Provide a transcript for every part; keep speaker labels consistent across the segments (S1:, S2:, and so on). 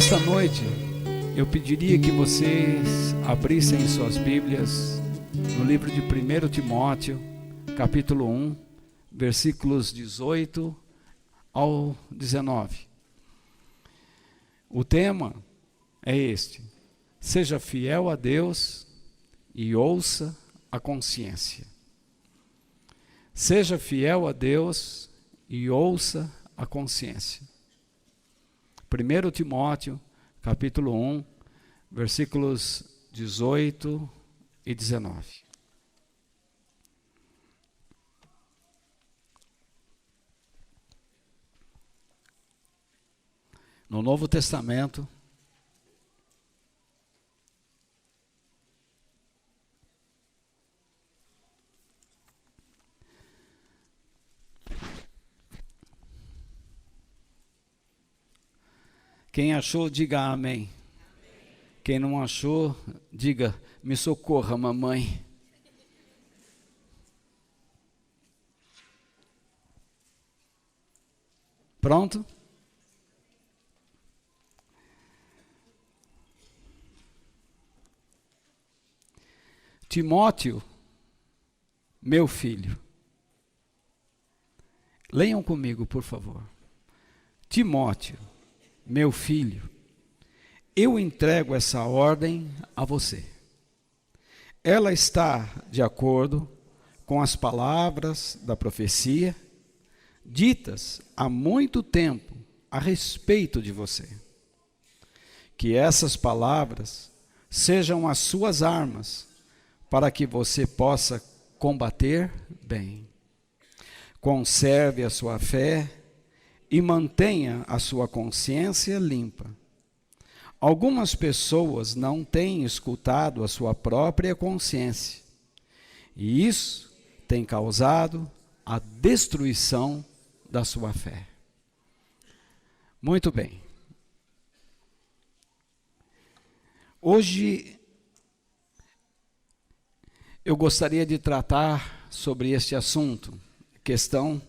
S1: Nesta noite, eu pediria que vocês abrissem suas Bíblias no livro de 1 Timóteo, capítulo 1, versículos 18 ao 19. O tema é este: seja fiel a Deus e ouça a consciência. Seja fiel a Deus e ouça a consciência. 1 Timóteo, capítulo 1, versículos 18 e 19. No Novo Testamento, quem achou, diga amém. Quem não achou, diga, me socorra, mamãe. Pronto? Timóteo, meu filho. Leiam comigo, por favor. Timóteo, meu filho, eu entrego essa ordem a você. Ela está de acordo com as palavras da profecia, ditas há muito tempo a respeito de você. Que essas palavras sejam as suas armas, para que você possa combater bem. Conserve a sua fé e mantenha a sua consciência limpa. Algumas pessoas não têm escutado a sua própria consciência, e isso tem causado a destruição da sua fé. Muito bem. Hoje eu gostaria de tratar sobre este assunto, questão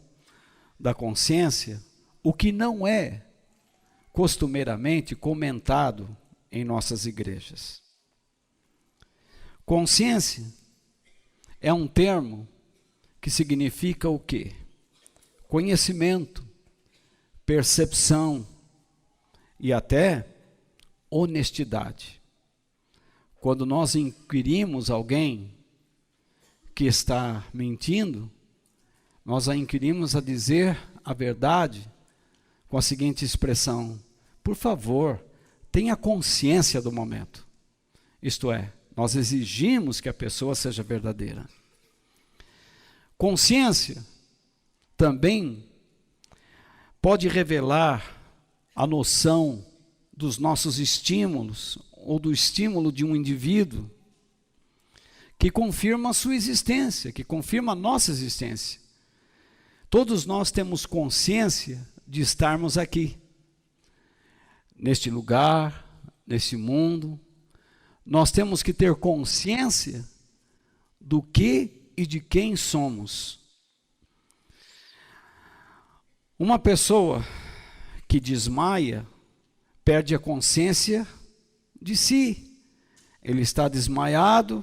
S1: da consciência, o que não é costumeiramente comentado em nossas igrejas. Consciência é um termo que significa o quê? Conhecimento, percepção e até honestidade. Quando nós inquirimos alguém que está mentindo, nós a inquirimos a dizer a verdade com a seguinte expressão: por favor, tenha consciência do momento. Isto é, nós exigimos que a pessoa seja verdadeira. Consciência também pode revelar a noção dos nossos estímulos ou do estímulo de um indivíduo que confirma a sua existência, que confirma a nossa existência. Todos nós temos consciência de estarmos aqui, neste lugar, nesse mundo. Nós temos que ter consciência do que e de quem somos. Uma pessoa que desmaia perde a consciência de si. Ele está desmaiado,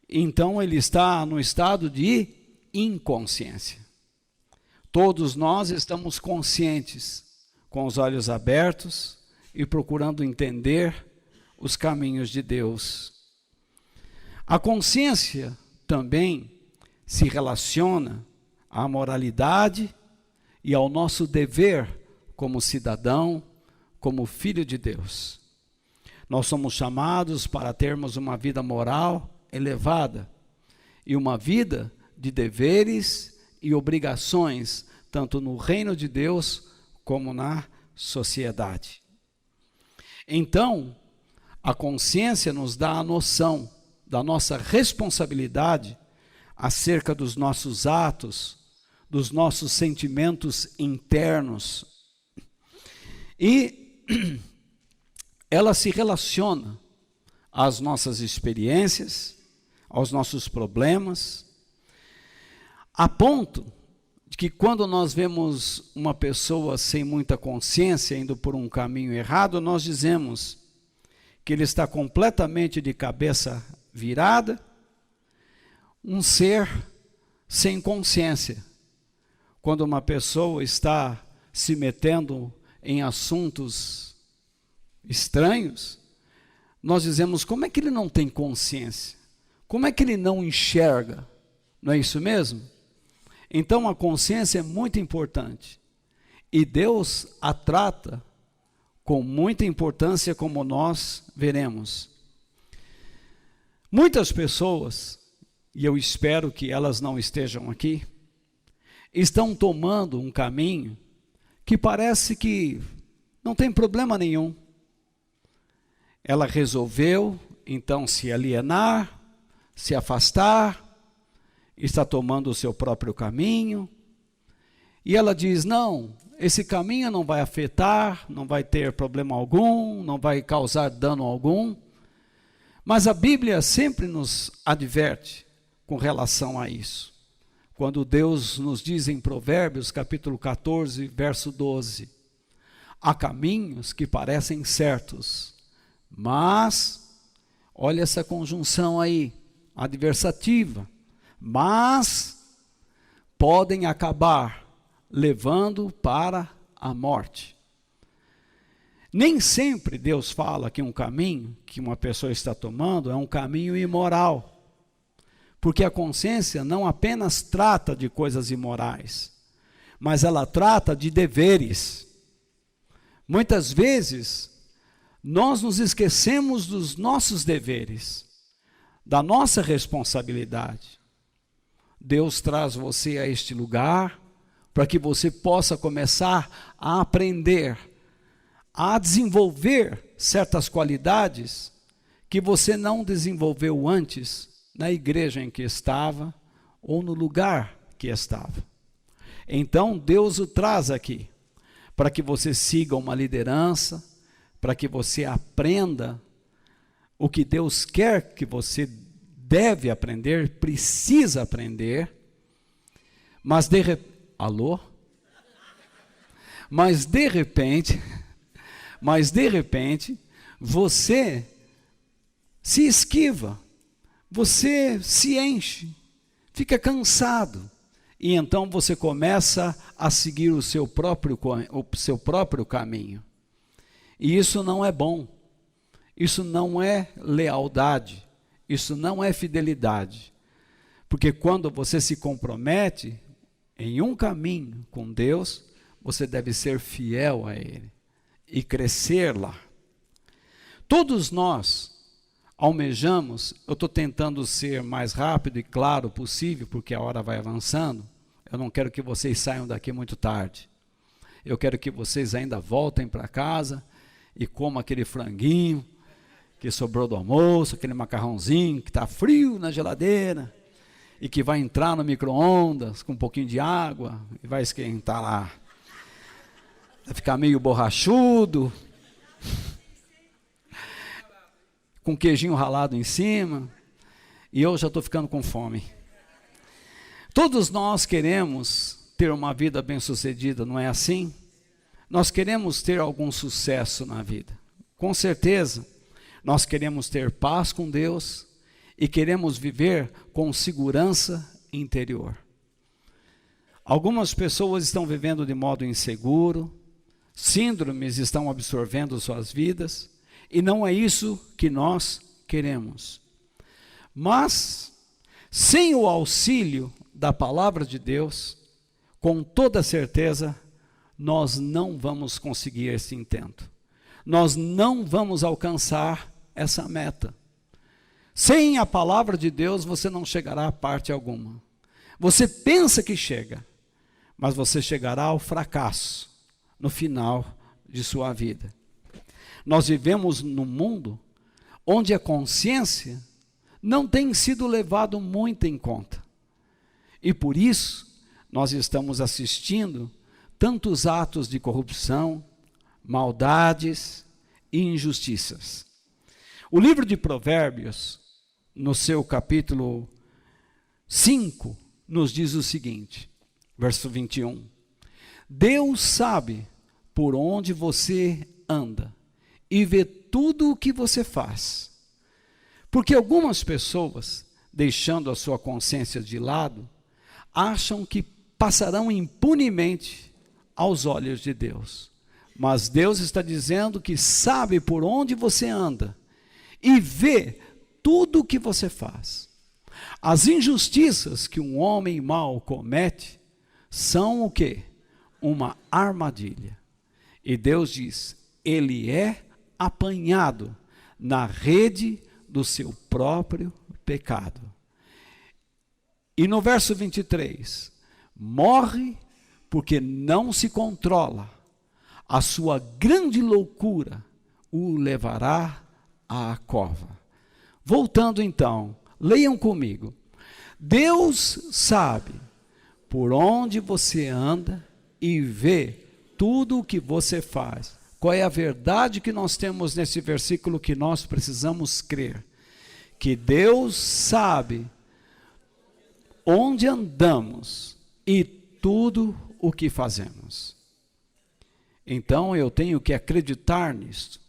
S1: então ele está no estado de inconsciência. Todos nós estamos conscientes, com os olhos abertos e procurando entender os caminhos de Deus. A consciência também se relaciona à moralidade e ao nosso dever como cidadão, como filho de Deus. Nós somos chamados para termos uma vida moral elevada e uma vida de deveres e obrigações, tanto no reino de Deus como na sociedade. Então, a consciência nos dá a noção da nossa responsabilidade acerca dos nossos atos, dos nossos sentimentos internos. E ela se relaciona às nossas experiências, aos nossos problemas, a ponto de que quando nós vemos uma pessoa sem muita consciência, indo por um caminho errado, nós dizemos que ele está completamente de cabeça virada, um ser sem consciência. Quando uma pessoa está se metendo em assuntos estranhos, nós dizemos, como é que ele não tem consciência? Como é que ele não enxerga? Não é isso mesmo? Então a consciência é muito importante. E Deus a trata com muita importância, como nós veremos. Muitas pessoas, e eu espero que elas não estejam aqui, estão tomando um caminho que parece que não tem problema nenhum. Ela resolveu, então, se alienar, se afastar, está tomando o seu próprio caminho, e ela diz, não, esse caminho não vai afetar, não vai ter problema algum, não vai causar dano algum, mas a Bíblia sempre nos adverte com relação a isso. Quando Deus nos diz em Provérbios, capítulo 14, verso 12, há caminhos que parecem certos, mas, olha essa conjunção aí, adversativa, mas podem acabar levando para a morte. Nem sempre Deus fala que um caminho que uma pessoa está tomando é um caminho imoral, porque a consciência não apenas trata de coisas imorais, mas ela trata de deveres. Muitas vezes, nós nos esquecemos dos nossos deveres, da nossa responsabilidade. Deus traz você a este lugar para que você possa começar a aprender, a desenvolver certas qualidades que você não desenvolveu antes na igreja em que estava ou no lugar que estava. Então Deus o traz aqui para que você siga uma liderança, para que você aprenda o que Deus quer que você deve aprender, precisa aprender, mas de repente, você se esquiva, você se enche, fica cansado, e então você começa a seguir o seu próprio caminho. E isso não é bom, isso não é lealdade, isso não é fidelidade, porque quando você se compromete em um caminho com Deus, você deve ser fiel a Ele e crescer lá. Todos nós almejamos, eu estou tentando ser mais rápido e claro possível, porque a hora vai avançando, eu não quero que vocês saiam daqui muito tarde, eu quero que vocês ainda voltem para casa e comam aquele franguinho que sobrou do almoço, aquele macarrãozinho que está frio na geladeira e que vai entrar no micro-ondas com um pouquinho de água e vai esquentar lá. Vai ficar meio borrachudo, com queijinho ralado em cima, e eu já estou ficando com fome. Todos nós queremos ter uma vida bem-sucedida, não é assim? Nós queremos ter algum sucesso na vida, com certeza. Nós queremos ter paz com Deus e queremos viver com segurança interior. Algumas pessoas estão vivendo de modo inseguro, síndromes estão absorvendo suas vidas, e não é isso que nós queremos. Mas, sem o auxílio da palavra de Deus, com toda certeza, nós não vamos conseguir esse intento. Nós não vamos alcançar essa meta. Sem a palavra de Deus, você não chegará a parte alguma. Você pensa que chega, mas você chegará ao fracasso no final de sua vida. Nós vivemos num mundo onde a consciência não tem sido levado muito em conta. E por isso, nós estamos assistindo tantos atos de corrupção, maldades e injustiças. O livro de Provérbios, no seu capítulo 5, nos diz o seguinte, verso 21. Deus sabe por onde você anda e vê tudo o que você faz. Porque algumas pessoas, deixando a sua consciência de lado, acham que passarão impunemente aos olhos de Deus. Mas Deus está dizendo que sabe por onde você anda e vê tudo o que você faz. As injustiças que um homem mau comete são o quê? Uma armadilha. E Deus diz, ele é apanhado na rede do seu próprio pecado. E no verso 23, morre porque não se controla, a sua grande loucura o levará à cova. Voltando então, leiam comigo. Deus sabe por onde você anda e vê tudo o que você faz. Qual é a verdade que nós temos nesse versículo que nós precisamos crer? Que Deus sabe onde andamos e tudo o que fazemos. Então eu tenho que acreditar nisso.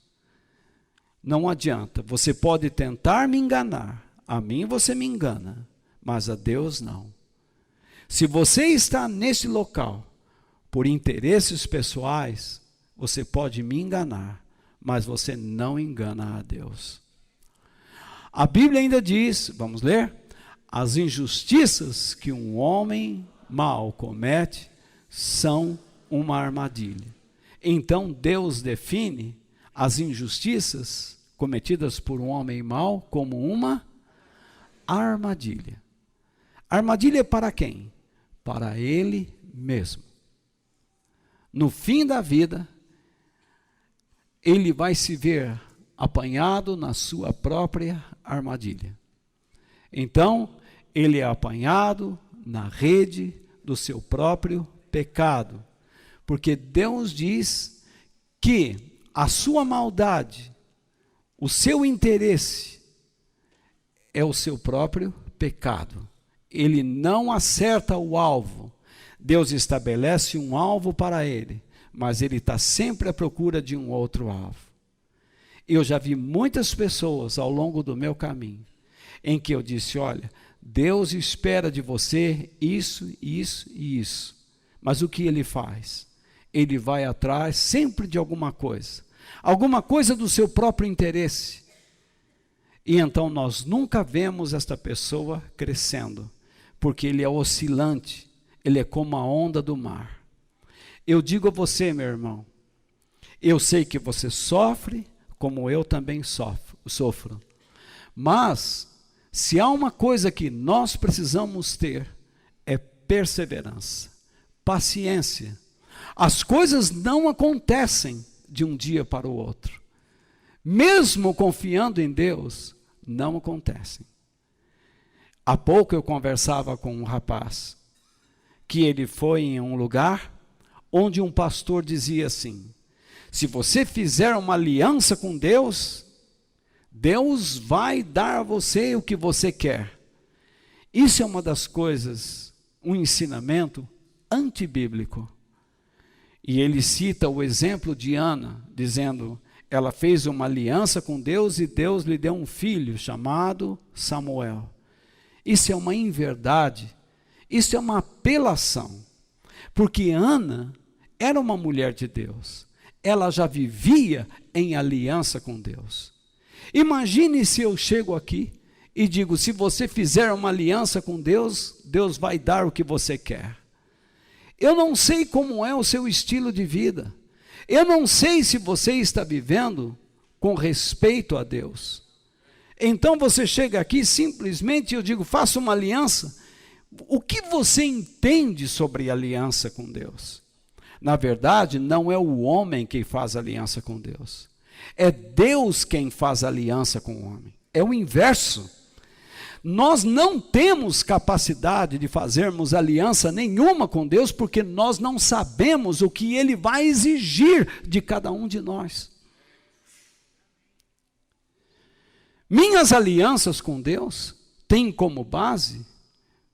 S1: Não adianta, você pode tentar me enganar, a mim você me engana, mas a Deus não. Se você está nesse local por interesses pessoais, você pode me enganar, mas você não engana a Deus. A Bíblia ainda diz, vamos ler? As injustiças que um homem mau comete são uma armadilha. Então Deus define as injustiças cometidas por um homem mau como uma armadilha. Armadilha para quem? Para ele mesmo. No fim da vida, ele vai se ver apanhado na sua própria armadilha. Então, ele é apanhado na rede do seu próprio pecado. Porque Deus diz que a sua maldade, o seu interesse, é o seu próprio pecado. Ele não acerta o alvo. Deus estabelece um alvo para ele, mas ele está sempre à procura de um outro alvo. Eu já vi muitas pessoas ao longo do meu caminho, em que eu disse, olha, Deus espera de você isso, isso e isso. Mas o que ele faz? Ele vai atrás sempre de alguma coisa do seu próprio interesse. E então nós nunca vemos esta pessoa crescendo, porque ele é oscilante, ele é como a onda do mar. Eu digo a você, meu irmão, eu sei que você sofre, como eu também sofro. Mas, se há uma coisa que nós precisamos ter, é perseverança, paciência. As coisas não acontecem de um dia para o outro. Mesmo confiando em Deus, não acontecem. Há pouco eu conversava com um rapaz, que ele foi em um lugar onde um pastor dizia assim, se você fizer uma aliança com Deus, Deus vai dar a você o que você quer. Isso é uma das coisas, um ensinamento antibíblico. E ele cita o exemplo de Ana, dizendo, ela fez uma aliança com Deus e Deus lhe deu um filho chamado Samuel. Isso é uma inverdade, isso é uma apelação, porque Ana era uma mulher de Deus, ela já vivia em aliança com Deus. Imagine se eu chego aqui e digo, se você fizer uma aliança com Deus, Deus vai dar o que você quer. Eu não sei como é o seu estilo de vida. Eu não sei se você está vivendo com respeito a Deus. Então você chega aqui simplesmente, eu digo, faça uma aliança. O que você entende sobre aliança com Deus? Na verdade, não é o homem quem faz aliança com Deus. É Deus quem faz aliança com o homem. É o inverso. Nós não temos capacidade de fazermos aliança nenhuma com Deus, porque nós não sabemos o que Ele vai exigir de cada um de nós. Minhas alianças com Deus têm como base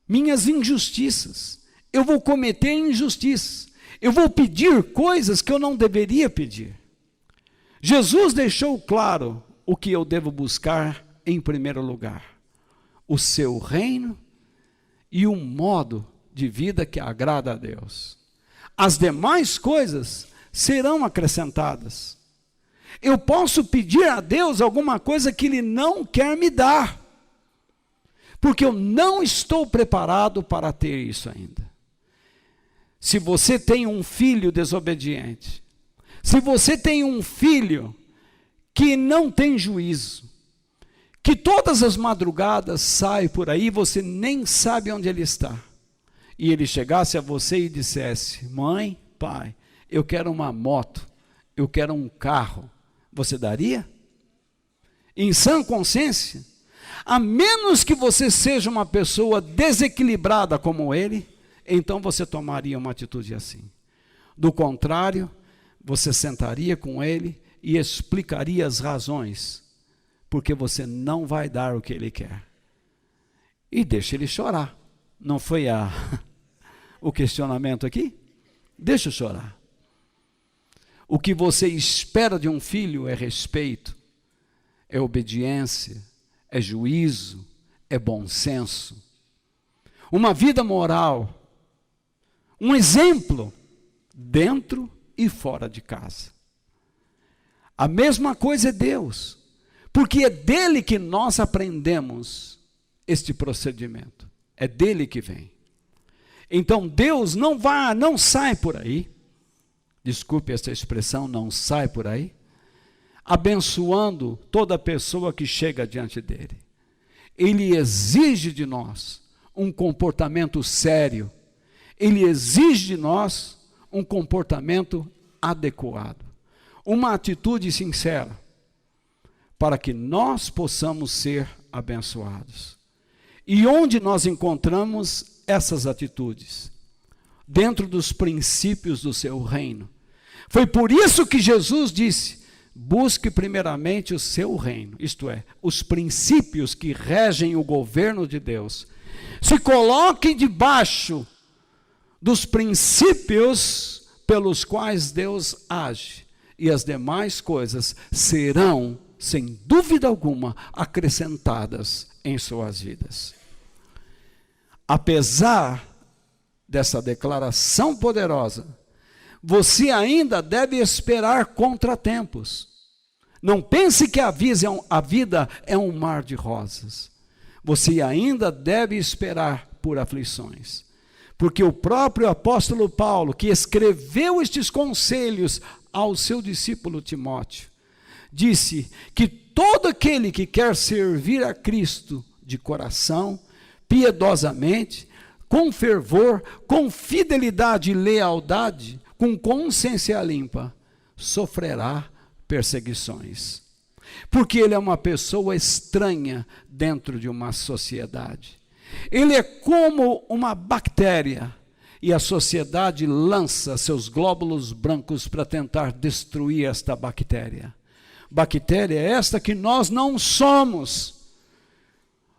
S1: minhas injustiças. Eu vou cometer injustiças. Eu vou pedir coisas que eu não deveria pedir. Jesus deixou claro o que eu devo buscar em primeiro lugar: o seu reino e um modo de vida que agrada a Deus. As demais coisas serão acrescentadas. Eu posso pedir a Deus alguma coisa que Ele não quer me dar, porque eu não estou preparado para ter isso ainda. Se você tem um filho desobediente, se você tem um filho que não tem juízo, que todas as madrugadas sai por aí, você nem sabe onde ele está, e ele chegasse a você e dissesse: mãe, pai, eu quero uma moto, eu quero um carro, você daria? Em sã consciência? A menos que você seja uma pessoa desequilibrada como ele, então você tomaria uma atitude assim. Do contrário, você sentaria com ele e explicaria as razões, porque você não vai dar o que ele quer. E deixa ele chorar. Não foi o questionamento aqui? Deixa chorar. O que você espera de um filho é respeito, é obediência, é juízo, é bom senso, uma vida moral, um exemplo dentro e fora de casa. A mesma coisa é Deus, porque é dele que nós aprendemos este procedimento, é dele que vem. Então Deus não sai por aí, desculpe essa expressão, não sai por aí, abençoando toda pessoa que chega diante dele. Ele exige de nós um comportamento sério, ele exige de nós um comportamento adequado, uma atitude sincera, para que nós possamos ser abençoados. E onde nós encontramos essas atitudes? Dentro dos princípios do seu reino. Foi por isso que Jesus disse: busque primeiramente o seu reino, isto é, os princípios que regem o governo de Deus. Se coloque debaixo dos princípios pelos quais Deus age, e as demais coisas serão, sem dúvida alguma, acrescentadas em suas vidas. Apesar dessa declaração poderosa, você ainda deve esperar contratempos. Não pense que a vida é um mar de rosas. Você ainda deve esperar por aflições. Porque o próprio apóstolo Paulo, que escreveu estes conselhos ao seu discípulo Timóteo, disse que todo aquele que quer servir a Cristo de coração, piedosamente, com fervor, com fidelidade e lealdade, com consciência limpa, sofrerá perseguições. Porque ele é uma pessoa estranha dentro de uma sociedade. Ele é como uma bactéria, e a sociedade lança seus glóbulos brancos para tentar destruir esta bactéria. Bactéria é esta que nós não somos.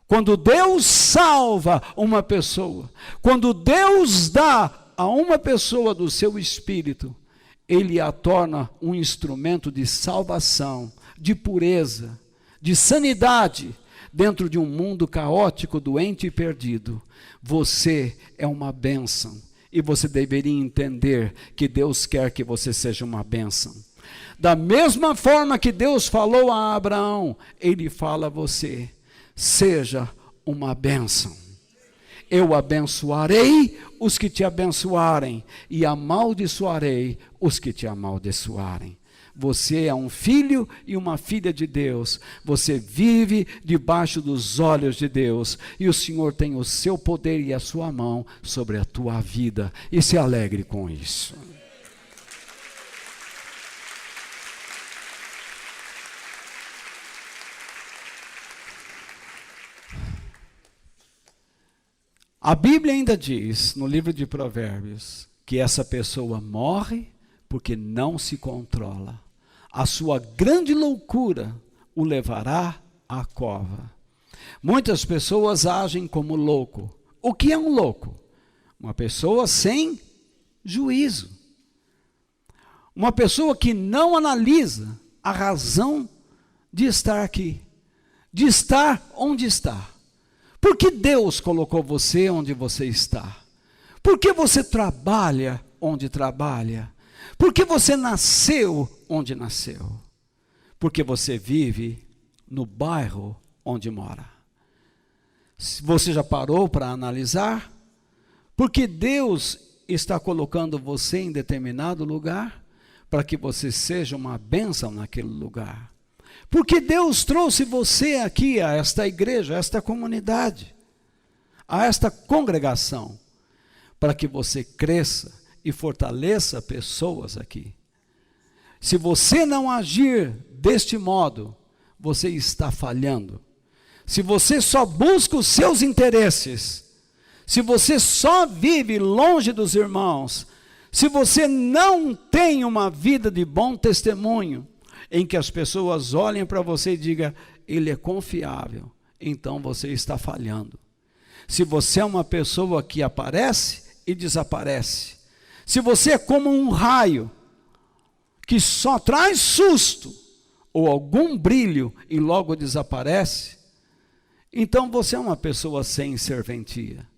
S1: Quando Deus salva uma pessoa, quando Deus dá a uma pessoa do seu espírito, Ele a torna um instrumento de salvação, de pureza, de sanidade, dentro de um mundo caótico, doente e perdido. Você é uma bênção, e você deveria entender que Deus quer que você seja uma bênção. Da mesma forma que Deus falou a Abraão, Ele fala a você: seja uma bênção. Eu abençoarei os que te abençoarem, e amaldiçoarei os que te amaldiçoarem. Você é um filho e uma filha de Deus. Você vive debaixo dos olhos de Deus. E o Senhor tem o seu poder e a sua mão sobre a tua vida. E se alegre com isso. A Bíblia ainda diz, no livro de Provérbios, que essa pessoa morre porque não se controla. A sua grande loucura o levará à cova. Muitas pessoas agem como louco. O que é um louco? Uma pessoa sem juízo. Uma pessoa que não analisa a razão de estar aqui, de estar onde está. Por que Deus colocou você onde você está? Por que você trabalha onde trabalha? Por que você nasceu onde nasceu? Porque você vive no bairro onde mora. Você já parou para analisar? Porque Deus está colocando você em determinado lugar para que você seja uma bênção naquele lugar. Porque Deus trouxe você aqui a esta igreja, a esta comunidade, a esta congregação, para que você cresça e fortaleça pessoas aqui. Se você não agir deste modo, você está falhando. Se você só busca os seus interesses, se você só vive longe dos irmãos, se você não tem uma vida de bom testemunho, em que as pessoas olhem para você e digam, ele é confiável, então você está falhando. Se você é uma pessoa que aparece e desaparece, se você é como um raio, que só traz susto, ou algum brilho e logo desaparece, então você é uma pessoa sem serventia.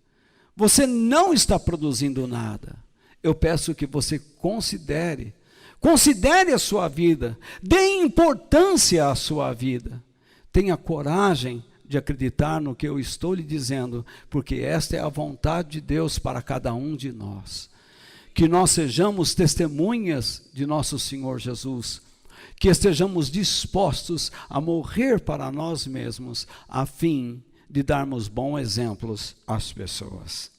S1: Você não está produzindo nada. Eu peço que você considere a sua vida, dê importância à sua vida. Tenha coragem de acreditar no que eu estou lhe dizendo, porque esta é a vontade de Deus para cada um de nós. Que nós sejamos testemunhas de nosso Senhor Jesus, que estejamos dispostos a morrer para nós mesmos, a fim de darmos bons exemplos às pessoas.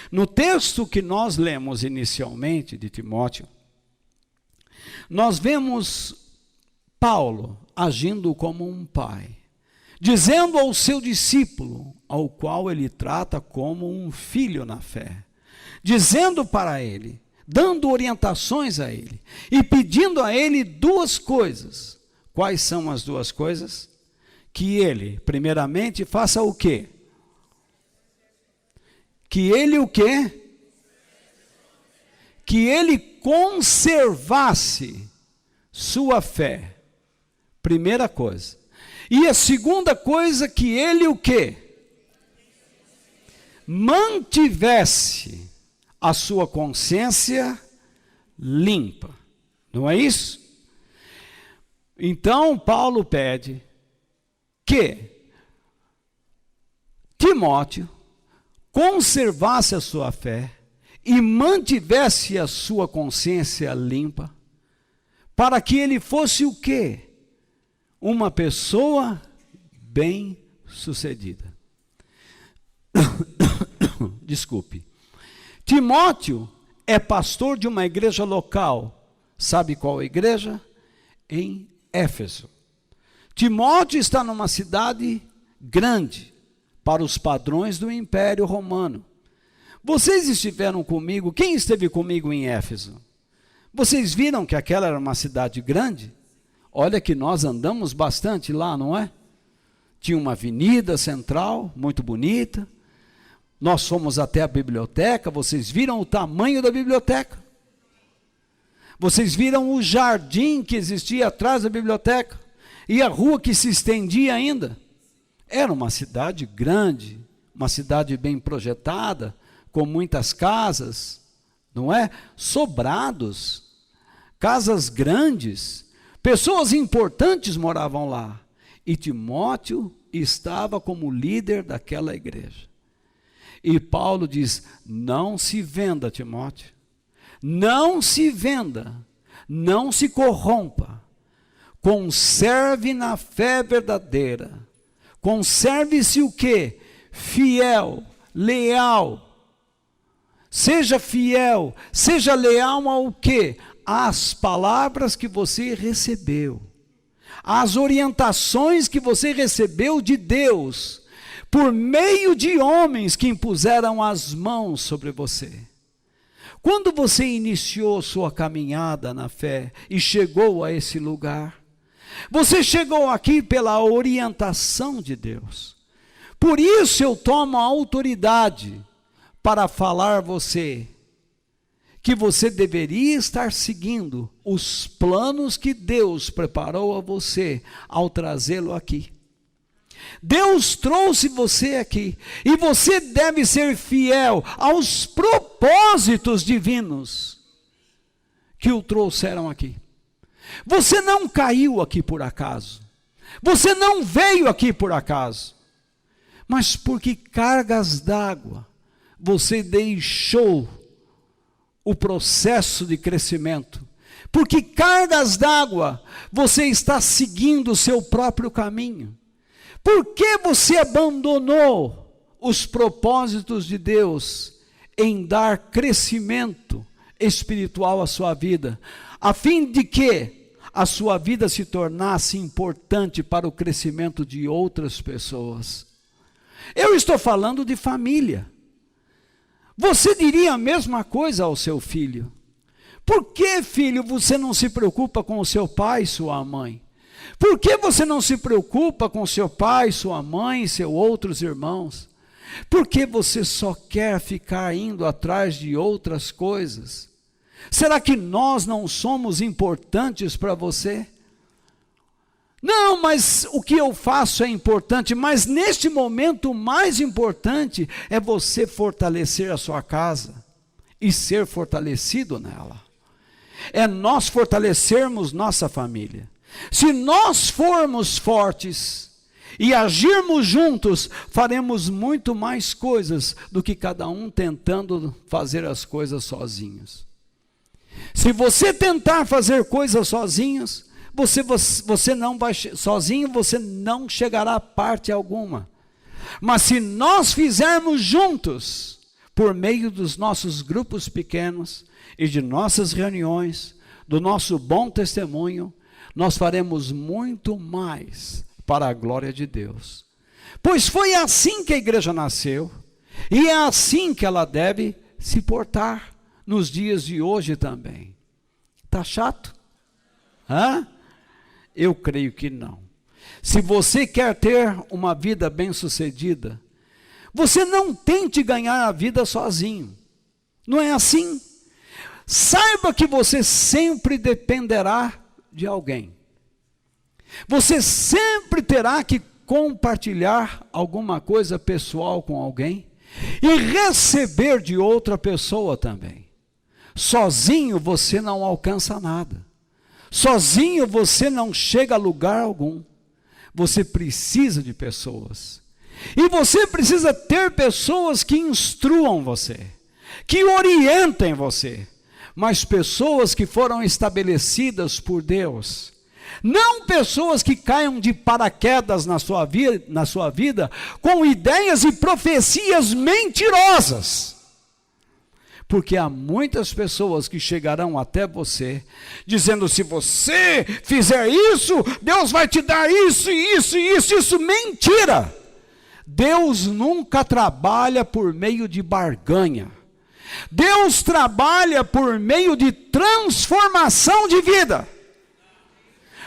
S1: No texto que nós lemos inicialmente de Timóteo, nós vemos Paulo agindo como um pai, dizendo ao seu discípulo, ao qual ele trata como um filho na fé, dizendo para ele, dando orientações a ele, e pedindo a ele duas coisas. Quais são as duas coisas? Que ele, primeiramente, faça o quê? Que ele o quê? Que ele conservasse sua fé. Primeira coisa. E a segunda coisa, que ele o quê? Mantivesse a sua consciência limpa. Não é isso? Então, Paulo pede que Timóteo conservasse a sua fé e mantivesse a sua consciência limpa, para que ele fosse o quê? Uma pessoa bem-sucedida. Desculpe. Timóteo é pastor de uma igreja local. Sabe qual igreja? Em Éfeso. Timóteo está numa cidade grande, para os padrões do Império Romano. Vocês estiveram comigo, quem esteve comigo em Éfeso? Vocês viram que aquela era uma cidade grande? Olha que nós andamos bastante lá, não é? Tinha uma avenida central, muito bonita. Nós fomos até a biblioteca, vocês viram o tamanho da biblioteca? Vocês viram o jardim que existia atrás da biblioteca? E a rua que se estendia ainda? Era uma cidade grande, uma cidade bem projetada, com muitas casas, não é? Sobrados, casas grandes, pessoas importantes moravam lá. E Timóteo estava como líder daquela igreja. E Paulo diz, não se venda, Timóteo, não se venda, não se corrompa, conserve na fé verdadeira, conserve-se o quê? Fiel, leal, seja fiel, seja leal ao quê? Às palavras que você recebeu, às orientações que você recebeu de Deus, por meio de homens que impuseram as mãos sobre você. Quando você iniciou sua caminhada na fé e chegou a esse lugar, você chegou aqui pela orientação de Deus. Por isso eu tomo a autoridade para falar a você que você deveria estar seguindo os planos que Deus preparou a você ao trazê-lo aqui. Deus trouxe você aqui e você deve ser fiel aos propósitos divinos que o trouxeram aqui. Você não caiu aqui por acaso. Você não veio aqui por acaso. Mas porque cargas d'água você deixou o processo de crescimento. Porque cargas d'água você está seguindo o seu próprio caminho. Por que você abandonou os propósitos de Deus em dar crescimento espiritual à sua vida, a fim de que a sua vida se tornasse importante para o crescimento de outras pessoas? Eu estou falando de família. Você diria a mesma coisa ao seu filho. Por que, filho, você não se preocupa com o seu pai e sua mãe? Por que você não se preocupa com seu pai, sua mãe e seus outros irmãos? Por que você só quer ficar indo atrás de outras coisas? Será que nós não somos importantes para você? Não, mas o que eu faço é importante, mas neste momento o mais importante é você fortalecer a sua casa e ser fortalecido nela. É nós fortalecermos nossa família. Se nós formos fortes e agirmos juntos, faremos muito mais coisas do que cada um tentando fazer as coisas sozinhos. Se você tentar fazer coisas sozinhos, você não vai, sozinho você não chegará a parte alguma. Mas se nós fizermos juntos, por meio dos nossos grupos pequenos e de nossas reuniões, do nosso bom testemunho, nós faremos muito mais para a glória de Deus. Pois foi assim que a igreja nasceu, e é assim que ela deve se portar nos dias de hoje também. Está chato? Hã? Eu creio que não. Se você quer ter uma vida bem-sucedida, você não tente ganhar a vida sozinho. Não é assim? Saiba que você sempre dependerá de alguém. Você sempre terá que compartilhar alguma coisa pessoal com alguém e receber de outra pessoa também. Sozinho você não alcança nada. Sozinho você não chega a lugar algum. Você precisa de pessoas. E você precisa ter pessoas que instruam você, que orientem você, mas pessoas que foram estabelecidas por Deus. Não pessoas que caiam de paraquedas na sua vida com ideias e profecias mentirosas. Porque há muitas pessoas que chegarão até você, dizendo: se você fizer isso, Deus vai te dar isso, isso, isso, isso. Mentira! Deus nunca trabalha por meio de barganha. Deus trabalha por meio de transformação de vida.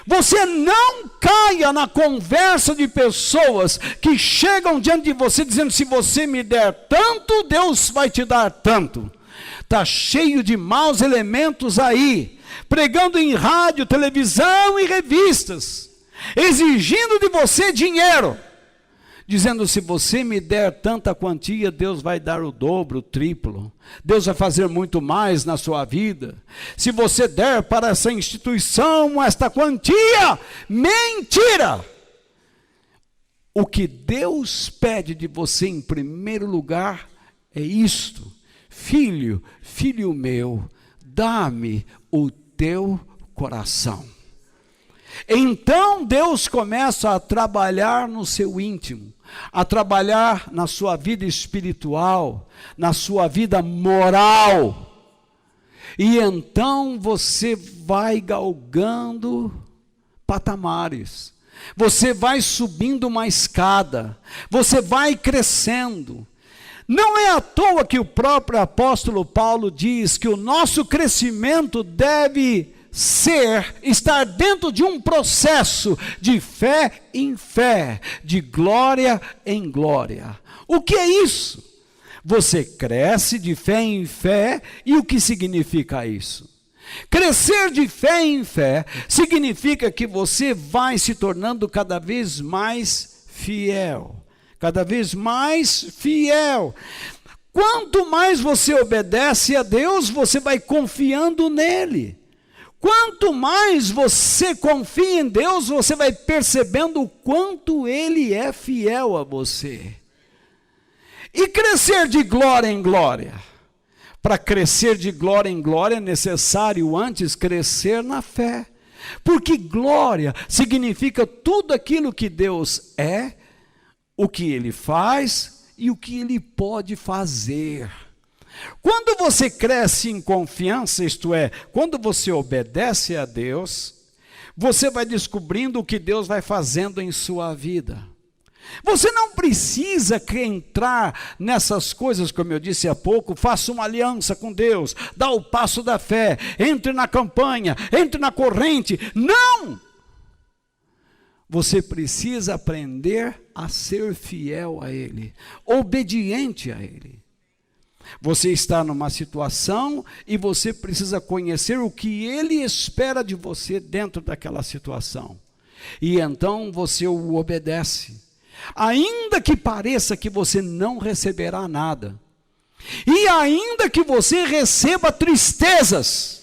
S1: Você não caia na conversa de pessoas que chegam diante de você dizendo: se você me der tanto, Deus vai te dar tanto. Está cheio de maus elementos aí, pregando em rádio, televisão e revistas, exigindo de você dinheiro, dizendo: se você me der tanta quantia, Deus vai dar o dobro, o triplo. Deus vai fazer muito mais na sua vida. Se você der para essa instituição esta quantia, mentira! O que Deus pede de você em primeiro lugar é isto: filho, filho meu, dá-me o teu coração. Então Deus começa a trabalhar no seu íntimo, a trabalhar na sua vida espiritual, na sua vida moral. E então você vai galgando patamares, Você vai subindo uma escada, você vai crescendo. Não é à toa que o próprio apóstolo Paulo diz que o nosso crescimento deve estar dentro de um processo de fé em fé, de glória em glória. O que é isso? Você cresce de fé em fé, e o que significa isso? Crescer de fé em fé significa que você vai se tornando cada vez mais fiel. Cada vez mais fiel. Quanto mais você obedece a Deus, você vai confiando nele. Quanto mais você confia em Deus, você vai percebendo o quanto ele é fiel a você. E crescer de glória em glória. Para crescer de glória em glória é necessário antes crescer na fé. Porque glória significa tudo aquilo que Deus é, o que ele faz e o que ele pode fazer. Quando você cresce em confiança, isto é, quando você obedece a Deus, você vai descobrindo o que Deus vai fazendo em sua vida. Você não precisa entrar nessas coisas, como eu disse há pouco, faça uma aliança com Deus, dá o passo da fé, entre na campanha, entre na corrente. Não! Você precisa aprender a ser fiel a Ele, obediente a Ele. Você está numa situação e você precisa conhecer o que Ele espera de você dentro daquela situação. E então você o obedece. Ainda que pareça que você não receberá nada, e ainda que você receba tristezas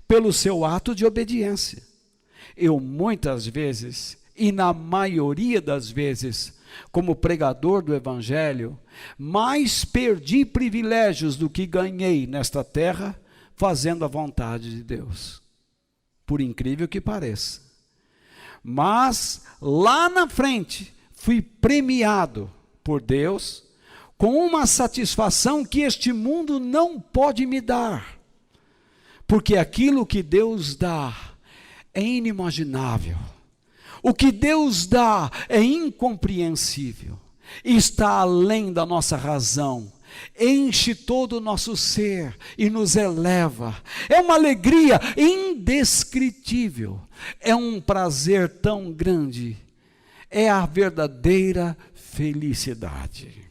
S1: pelo seu ato de obediência. Eu muitas vezes, e na maioria das vezes, como pregador do Evangelho, mais perdi privilégios do que ganhei nesta terra, fazendo a vontade de Deus. Por incrível que pareça. Mas, lá na frente, fui premiado por Deus com uma satisfação que este mundo não pode me dar. Porque aquilo que Deus dá é inimaginável. O que Deus dá é incompreensível. Está além da nossa razão. Enche todo o nosso ser e nos eleva. É uma alegria indescritível. É um prazer tão grande. É a verdadeira felicidade.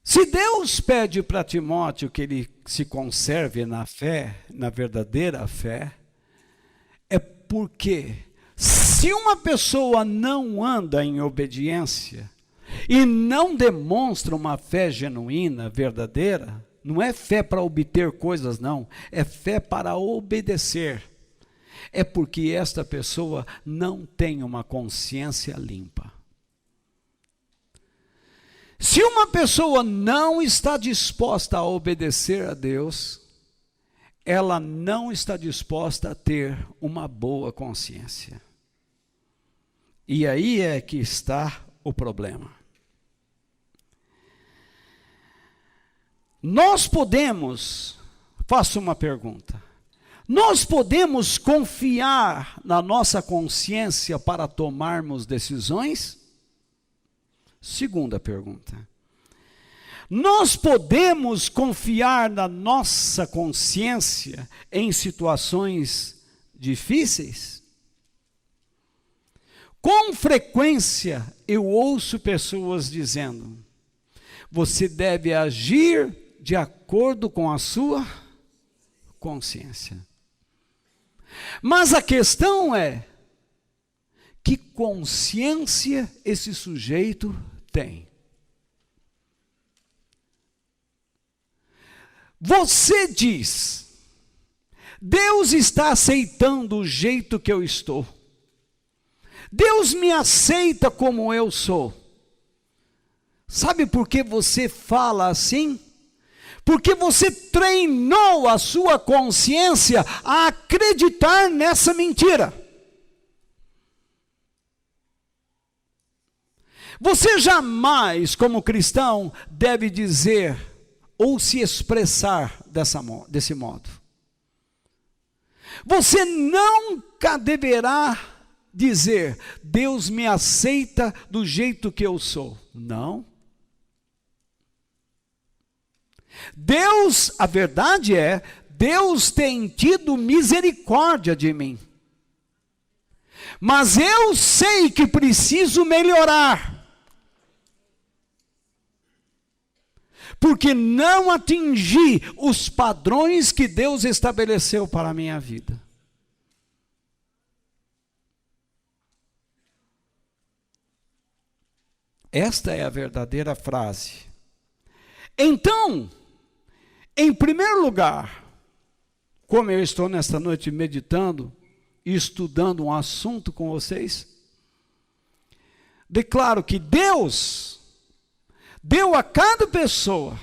S1: Se Deus pede para Timóteo que ele se conserve na fé, na verdadeira fé, é porque se uma pessoa não anda em obediência e não demonstra uma fé genuína, verdadeira, não é fé para obter coisas, não, é fé para obedecer. É porque esta pessoa não tem uma consciência limpa. Se uma pessoa não está disposta a obedecer a Deus, ela não está disposta a ter uma boa consciência. E aí é que está o problema. Nós podemos, faço uma pergunta, nós podemos confiar na nossa consciência para tomarmos decisões? Segunda pergunta. Nós podemos confiar na nossa consciência em situações difíceis? Com frequência eu ouço pessoas dizendo: você deve agir de acordo com a sua consciência. Mas a questão é, que consciência esse sujeito tem? Você diz: Deus está aceitando o jeito que eu estou. Deus me aceita como eu sou. Sabe por que você fala assim? Porque você treinou a sua consciência a acreditar nessa mentira. Você jamais, como cristão, deve dizer ou se expressar desse modo. Você não nunca deverá dizer: Deus me aceita do jeito que eu sou. Não. Deus, a verdade é, Deus tem tido misericórdia de mim. Mas eu sei que preciso melhorar. Porque não atingi os padrões que Deus estabeleceu para a minha vida. Esta é a verdadeira frase. Então, em primeiro lugar, como eu estou nesta noite meditando e estudando um assunto com vocês, declaro que Deus deu a cada pessoa,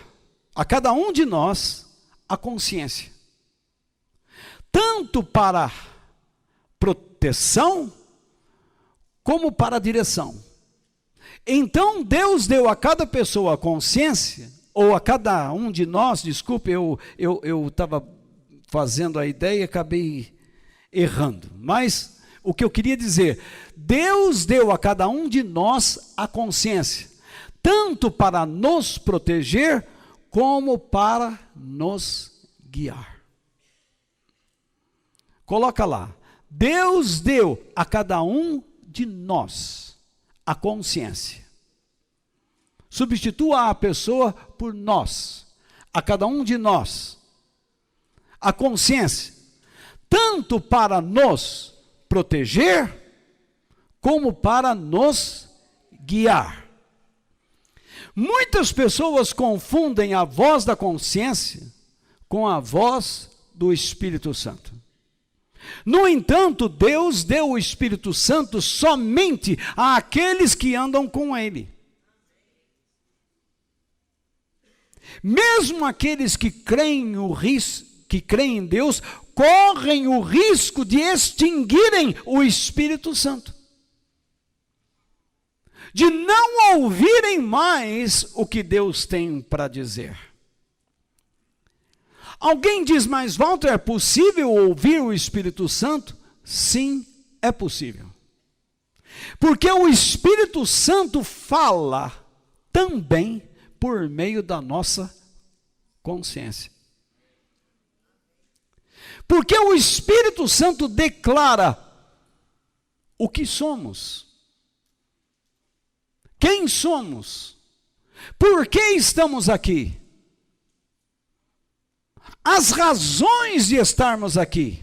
S1: a cada um de nós, a consciência. Tanto para proteção, como para direção. Então, Deus deu a cada pessoa a consciência, ou a cada um de nós, desculpe, eu estava fazendo a ideia e acabei errando. Mas, o que eu queria dizer, Deus deu a cada um de nós a consciência, tanto para nos proteger, como para nos guiar. Coloca lá, Deus deu a cada um de nós a consciência. Substitua a pessoa por nós, a cada um de nós, a consciência, tanto para nos proteger, como para nos guiar. Muitas pessoas confundem a voz da consciência com a voz do Espírito Santo. No entanto, Deus deu o Espírito Santo somente àqueles que andam com Ele. Mesmo aqueles que creem em Deus, correm o risco de extinguirem o Espírito Santo, de não ouvirem mais o que Deus tem para dizer. Alguém diz: mas Walter, é possível ouvir o Espírito Santo? Sim, é possível. Porque o Espírito Santo fala também por meio da nossa consciência. Porque o Espírito Santo declara o que somos. Quem somos? Por que estamos aqui? As razões de estarmos aqui.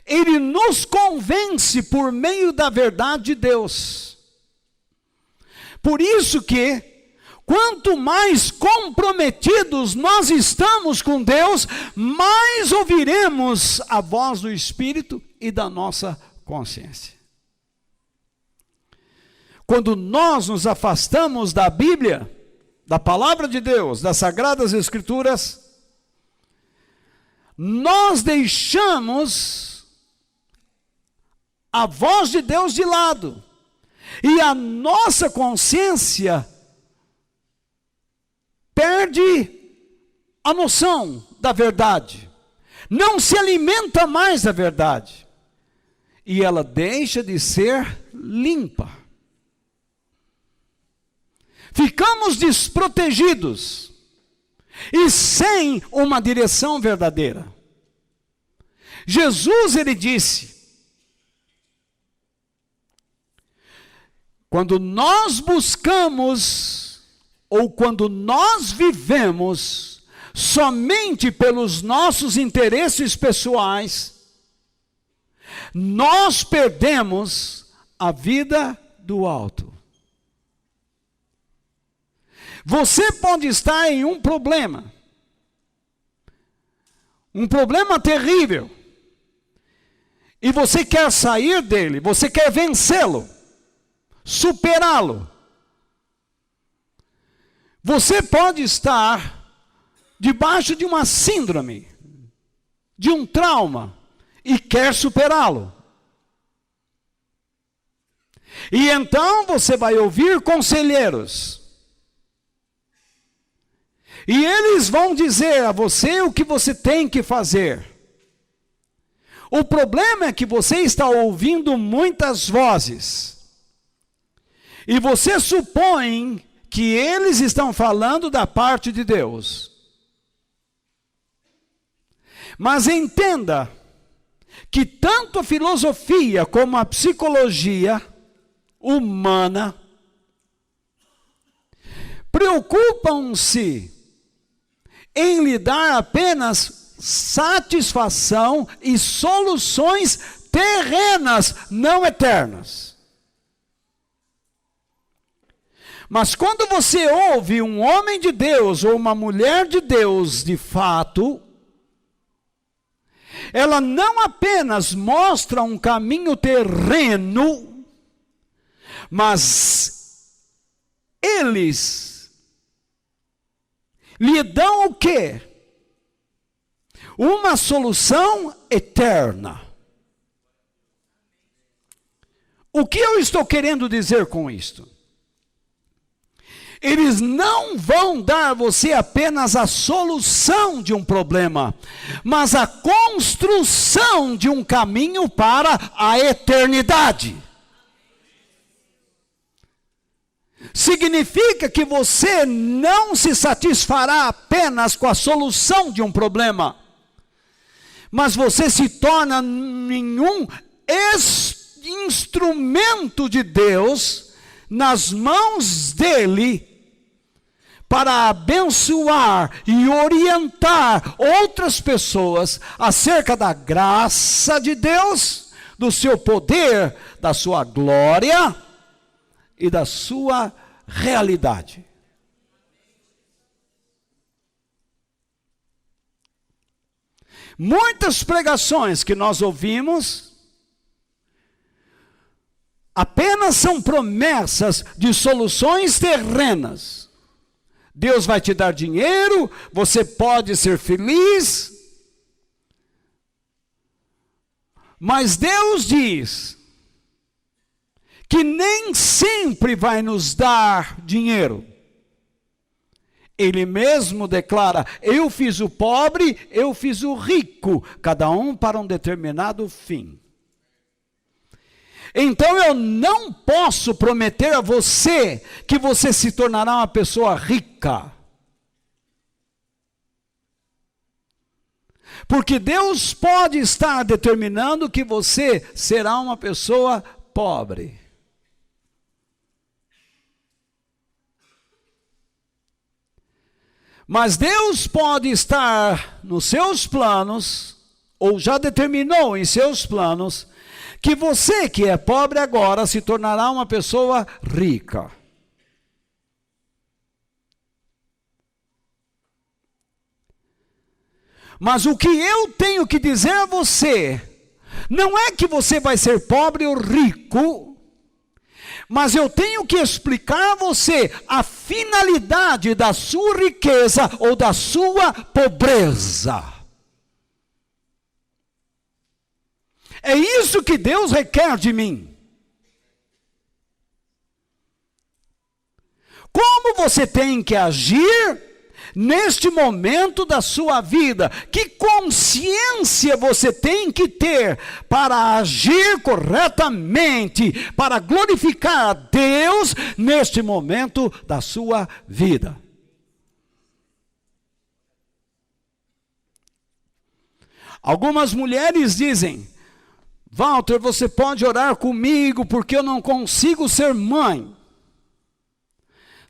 S1: Ele nos convence por meio da verdade de Deus. Por isso que, quanto mais comprometidos nós estamos com Deus, mais ouviremos a voz do Espírito e da nossa consciência. Quando nós nos afastamos da Bíblia, da Palavra de Deus, das Sagradas Escrituras, nós deixamos a voz de Deus de lado. E a nossa consciência perde a noção da verdade. Não se alimenta mais da verdade. E ela deixa de ser limpa. Ficamos desprotegidos e sem uma direção verdadeira. Jesus, ele disse: quando nós buscamos, ou quando nós vivemos somente pelos nossos interesses pessoais, nós perdemos a vida do alto. Você pode estar em um problema terrível, e você quer sair dele, você quer vencê-lo, superá-lo. Você pode estar debaixo de uma síndrome, de um trauma, e quer superá-lo. E então você vai ouvir conselheiros, e eles vão dizer a você o que você tem que fazer. O problema é que você está ouvindo muitas vozes. E você supõe que eles estão falando da parte de Deus. Mas entenda que tanto a filosofia como a psicologia humana preocupam-se em lhe dar apenas satisfação e soluções terrenas, não eternas. Mas quando você ouve um homem de Deus ou uma mulher de Deus de fato, ela não apenas mostra um caminho terreno, mas eles lhe dão o quê? Uma solução eterna. O que eu estou querendo dizer com isto? Eles não vão dar a você apenas a solução de um problema, mas a construção de um caminho para a eternidade. Significa que você não se satisfará apenas com a solução de um problema, mas você se torna um instrumento de Deus nas mãos dele, para abençoar e orientar outras pessoas acerca da graça de Deus, do seu poder, da sua glória e da sua realidade. Muitas pregações que nós ouvimos apenas são promessas de soluções terrenas. Deus vai te dar dinheiro, você pode ser feliz. Mas Deus diz que nem sempre vai nos dar dinheiro. Ele mesmo declara: eu fiz o pobre, eu fiz o rico, cada um para um determinado fim. Então eu não posso prometer a você que você se tornará uma pessoa rica. Porque Deus pode estar determinando que você será uma pessoa pobre. Mas Deus pode estar nos seus planos, ou já determinou em seus planos, que você que é pobre agora se tornará uma pessoa rica. Mas o que eu tenho que dizer a você, não é que você vai ser pobre ou rico, mas eu tenho que explicar a você a finalidade da sua riqueza ou da sua pobreza. É isso que Deus requer de mim. Como você tem que agir neste momento da sua vida? Que consciência você tem que ter para agir corretamente, para glorificar a Deus neste momento da sua vida? Algumas mulheres dizem: Walter, você pode orar comigo porque eu não consigo ser mãe.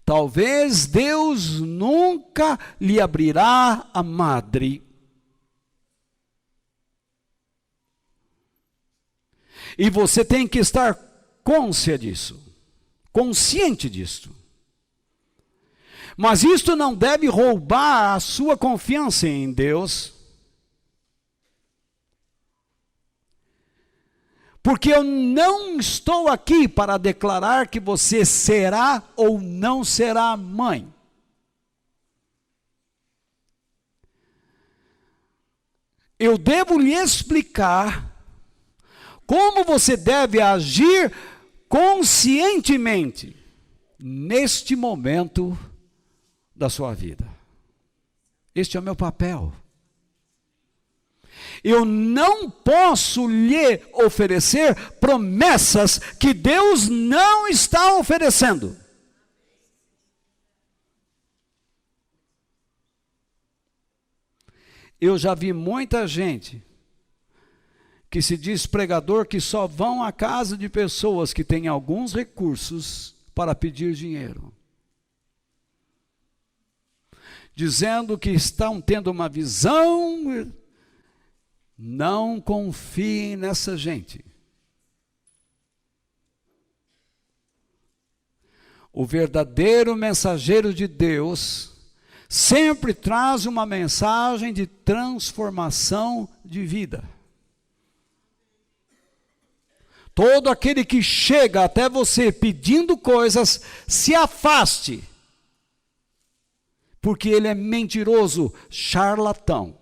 S1: Talvez Deus nunca lhe abrirá a madre. E você tem que estar consciente disso. Mas isto não deve roubar a sua confiança em Deus. Porque eu não estou aqui para declarar que você será ou não será mãe. Eu devo lhe explicar como você deve agir conscientemente neste momento da sua vida. Este é o meu papel. Eu não posso lhe oferecer promessas que Deus não está oferecendo. Eu já vi muita gente que se diz pregador que só vão à casa de pessoas que têm alguns recursos para pedir dinheiro, dizendo que estão tendo uma visão. Não confiem nessa gente. O verdadeiro mensageiro de Deus sempre traz uma mensagem de transformação de vida. Todo aquele que chega até você pedindo coisas, se afaste, porque ele é mentiroso, charlatão.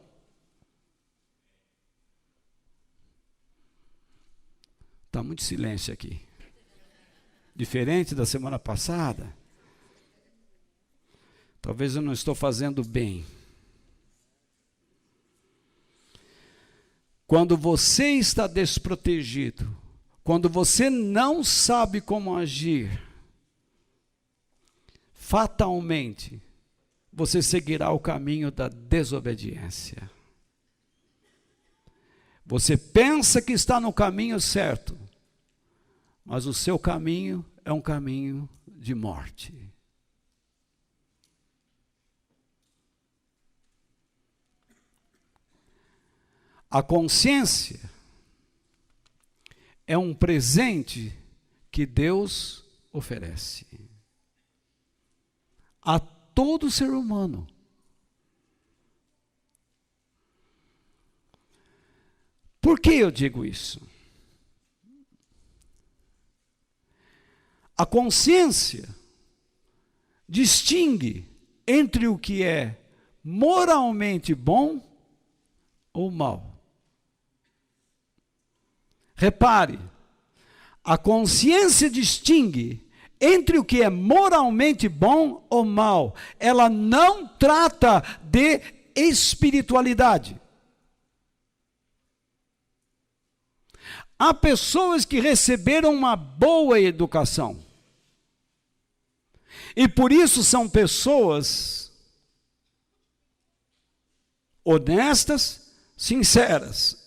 S1: Está muito silêncio aqui. Diferente da semana passada. Talvez eu não estou fazendo bem. Quando você está desprotegido, quando você não sabe como agir, fatalmente, você seguirá o caminho da desobediência. Você pensa que está no caminho certo, mas o seu caminho é um caminho de morte. A consciência é um presente que Deus oferece a todo ser humano. Por que eu digo isso? A consciência distingue entre o que é moralmente bom ou mal. Repare, a consciência distingue entre o que é moralmente bom ou mal. Ela não trata de espiritualidade. Há pessoas que receberam uma boa educação. E por isso são pessoas honestas, sinceras.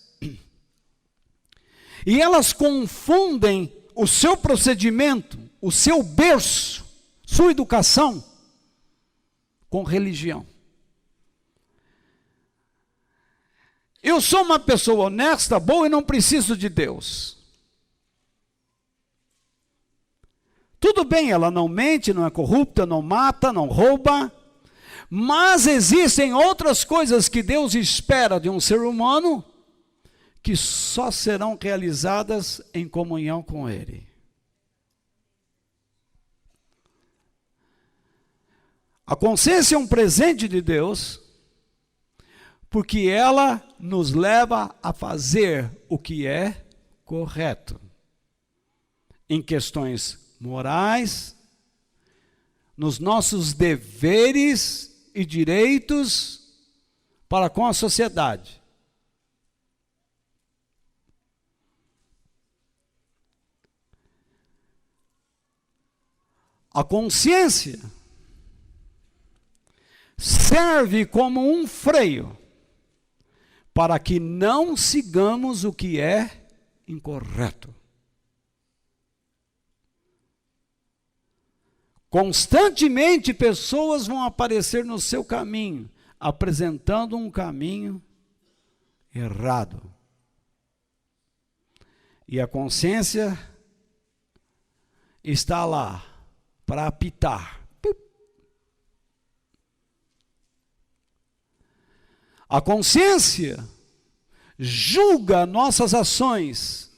S1: E elas confundem o seu procedimento, o seu berço, sua educação, com religião. Eu sou uma pessoa honesta, boa e não preciso de Deus. Tudo bem, ela não mente, não é corrupta, não mata, não rouba, mas existem outras coisas que Deus espera de um ser humano que só serão realizadas em comunhão com Ele. A consciência é um presente de Deus, porque ela nos leva a fazer o que é correto, em questões morais, nos nossos deveres e direitos para com a sociedade. A consciência serve como um freio para que não sigamos o que é incorreto. Constantemente pessoas vão aparecer no seu caminho, apresentando um caminho errado. E a consciência está lá para apitar. A consciência julga nossas ações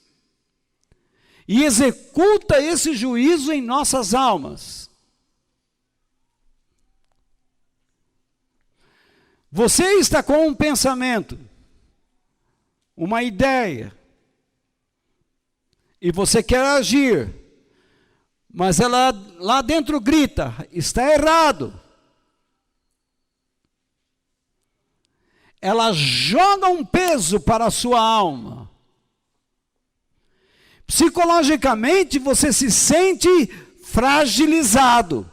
S1: e executa esse juízo em nossas almas. Você está com um pensamento, uma ideia, e você quer agir, mas ela lá dentro grita, está errado. ela joga um peso para a sua alma. Psicologicamente você se sente fragilizado.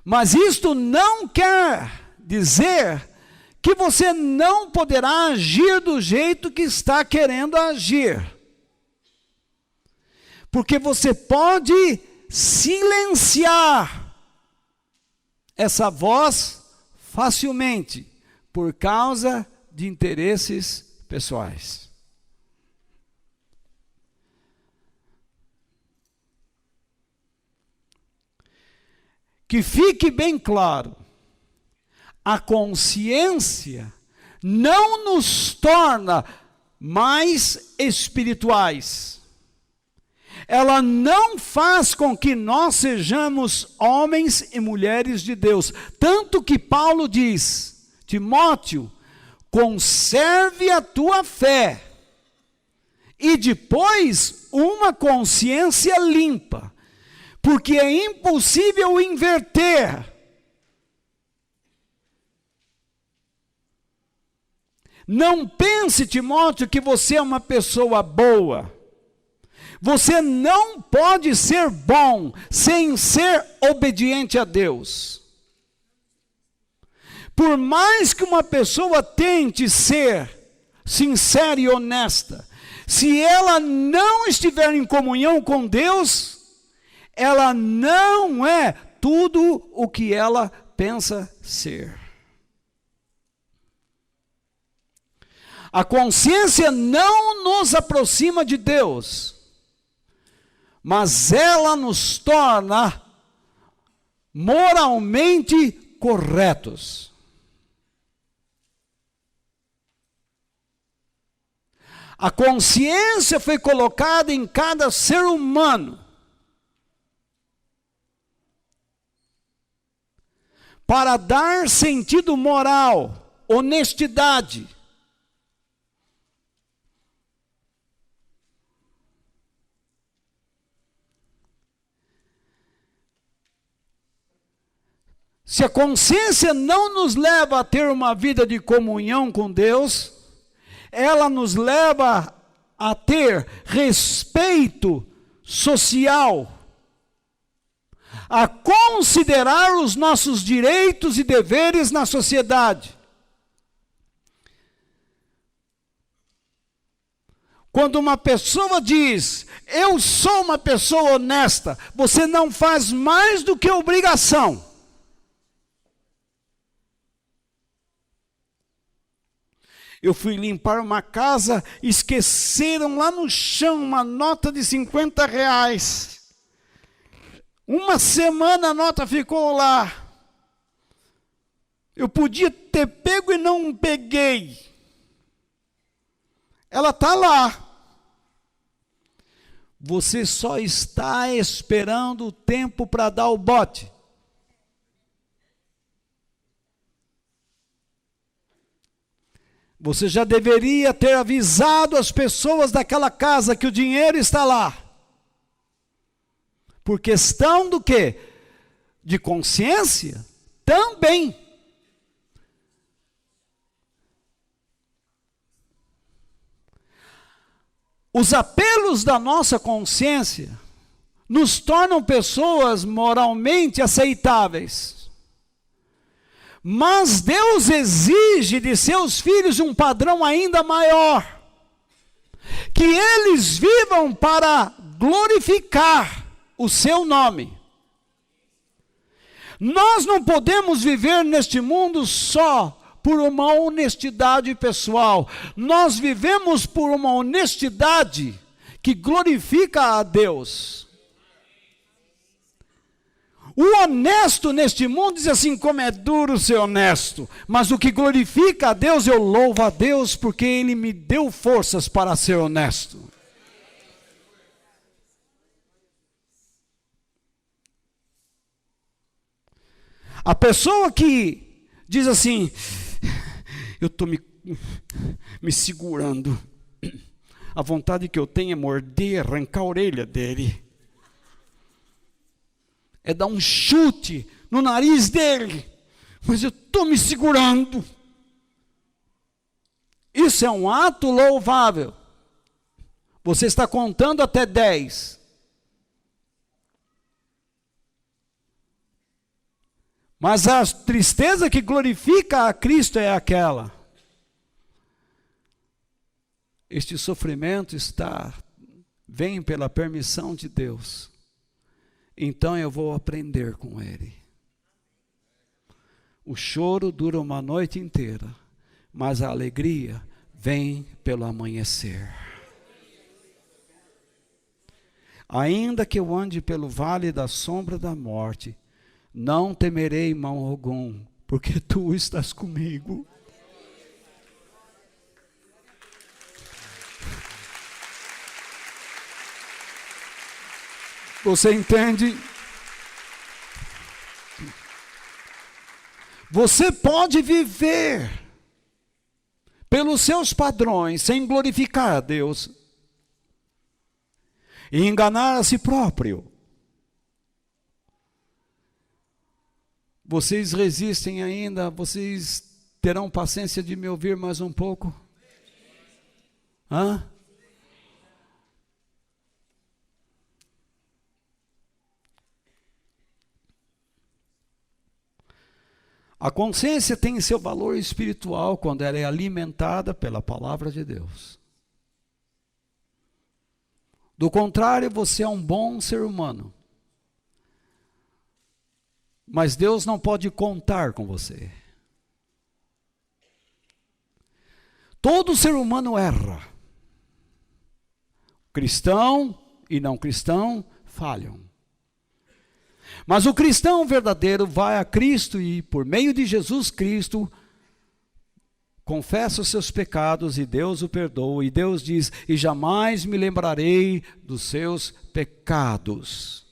S1: Mas isto não quer dizer que você não poderá agir do jeito que está querendo agir. Porque você pode silenciar essa voz facilmente, por causa de interesses pessoais. Que fique bem claro, a consciência não nos torna mais espirituais. Ela não faz com que nós sejamos homens e mulheres de Deus. Tanto que Paulo diz, Timóteo, conserve a tua fé. E depois, uma consciência limpa. Porque é impossível inverter. Não pense, Timóteo, que você é uma pessoa boa. Você não pode ser bom sem ser obediente a Deus. Por mais que uma pessoa tente ser sincera e honesta, se ela não estiver em comunhão com Deus, ela não é tudo o que ela pensa ser. A consciência não nos aproxima de Deus, mas ela nos torna moralmente corretos. A consciência foi colocada em cada ser humano para dar sentido moral, honestidade. Se a consciência não nos leva a ter uma vida de comunhão com Deus, ela nos leva a ter respeito social, a considerar os nossos direitos e deveres na sociedade. Quando uma pessoa diz, eu sou uma pessoa honesta, você não faz mais do que obrigação. Eu fui limpar uma casa, esqueceram lá no chão uma nota de R$50. Uma semana a nota ficou lá. Eu podia ter pego e não peguei. Ela está lá. Você só está esperando o tempo para dar o bote. Você já deveria ter avisado as pessoas daquela casa que o dinheiro está lá. Por questão do quê? De consciência? Também. Os apelos da nossa consciência nos tornam pessoas moralmente aceitáveis. Mas Deus exige de seus filhos um padrão ainda maior. Que eles vivam para glorificar o seu nome. Nós não podemos viver neste mundo só por uma honestidade pessoal. Nós vivemos por uma honestidade que glorifica a Deus. O honesto neste mundo diz assim, como é duro ser honesto. Mas o que glorifica a Deus, eu louvo a Deus porque Ele me deu forças para ser honesto. A pessoa que diz assim, eu estou me segurando. A vontade que eu tenho é morder, arrancar a orelha dele. É dar um chute no nariz dele. Mas eu estou me segurando. Isso é um ato louvável. Você está contando até 10. Mas a tristeza que glorifica a Cristo é aquela. Este sofrimento vem pela permissão de Deus. Então eu vou aprender com Ele. O choro dura uma noite inteira, mas a alegria vem pelo amanhecer. Ainda que eu ande pelo vale da sombra da morte, não temerei mal algum, porque tu estás comigo. Você entende? Você pode viver pelos seus padrões sem glorificar a Deus e enganar a si próprio. Vocês resistem ainda? Vocês terão paciência de me ouvir mais um pouco? Hã? A consciência tem seu valor espiritual quando ela é alimentada pela palavra de Deus. Do contrário, você é um bom ser humano. Mas Deus não pode contar com você. Todo ser humano erra. Cristão e não cristão falham. Mas o cristão verdadeiro vai a Cristo e, por meio de Jesus Cristo, confessa os seus pecados e Deus o perdoa. E Deus diz, e jamais me lembrarei dos seus pecados.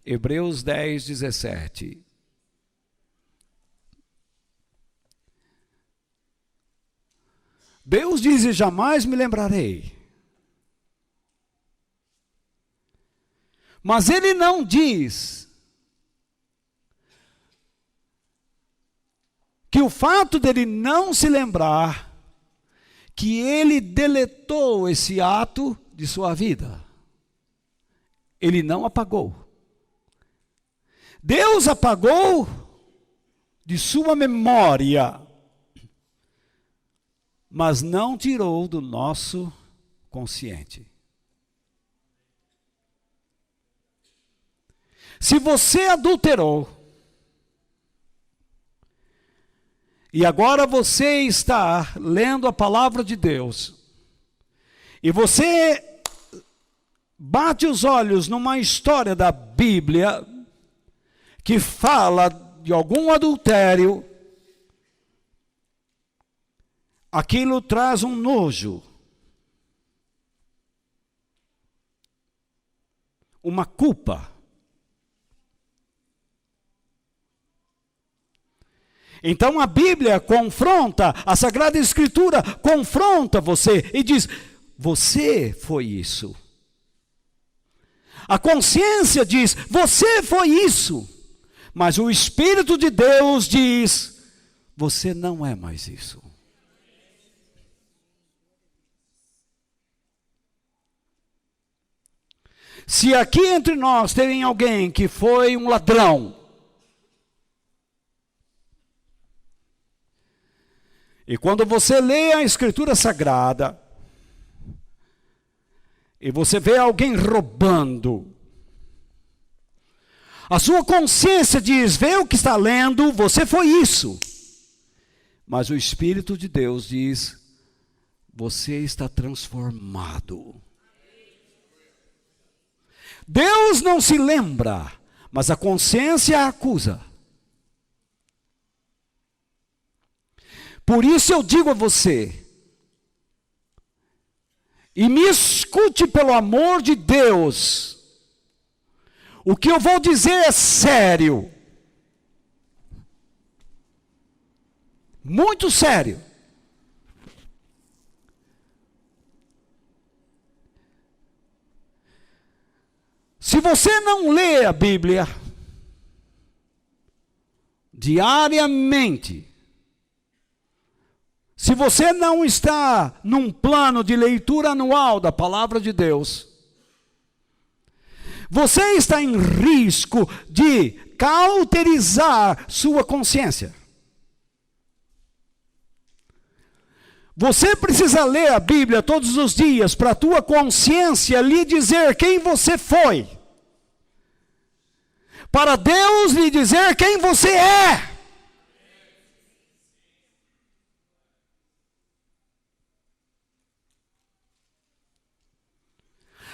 S1: Hebreus 10, 17. Deus diz, e jamais me lembrarei. Mas Ele não diz que o fato dele não se lembrar, que ele deletou esse ato de sua vida. Ele não apagou. Deus apagou de sua memória, mas não tirou do nosso consciente. Se você adulterou, e agora você está lendo a palavra de Deus, e você bate os olhos numa história da Bíblia que fala de algum adultério, aquilo traz um nojo, uma culpa. Então a Bíblia confronta, a Sagrada Escritura confronta você e diz, você foi isso. A consciência diz, você foi isso. Mas o Espírito de Deus diz, você não é mais isso. Se aqui entre nós tem alguém que foi um ladrão, e quando você lê a Escritura Sagrada, e você vê alguém roubando, a sua consciência diz, vê o que está lendo, você foi isso. Mas o Espírito de Deus diz, você está transformado. Deus não se lembra, mas a consciência acusa. Por isso eu digo a você, e me escute pelo amor de Deus, o que eu vou dizer é sério, muito sério. Se você não lê a Bíblia, diariamente. Se você não está num plano de leitura anual da palavra de Deus, você está em risco de cauterizar sua consciência. Você precisa ler a Bíblia todos os dias para a tua consciência lhe dizer quem você foi. Para Deus lhe dizer quem você é.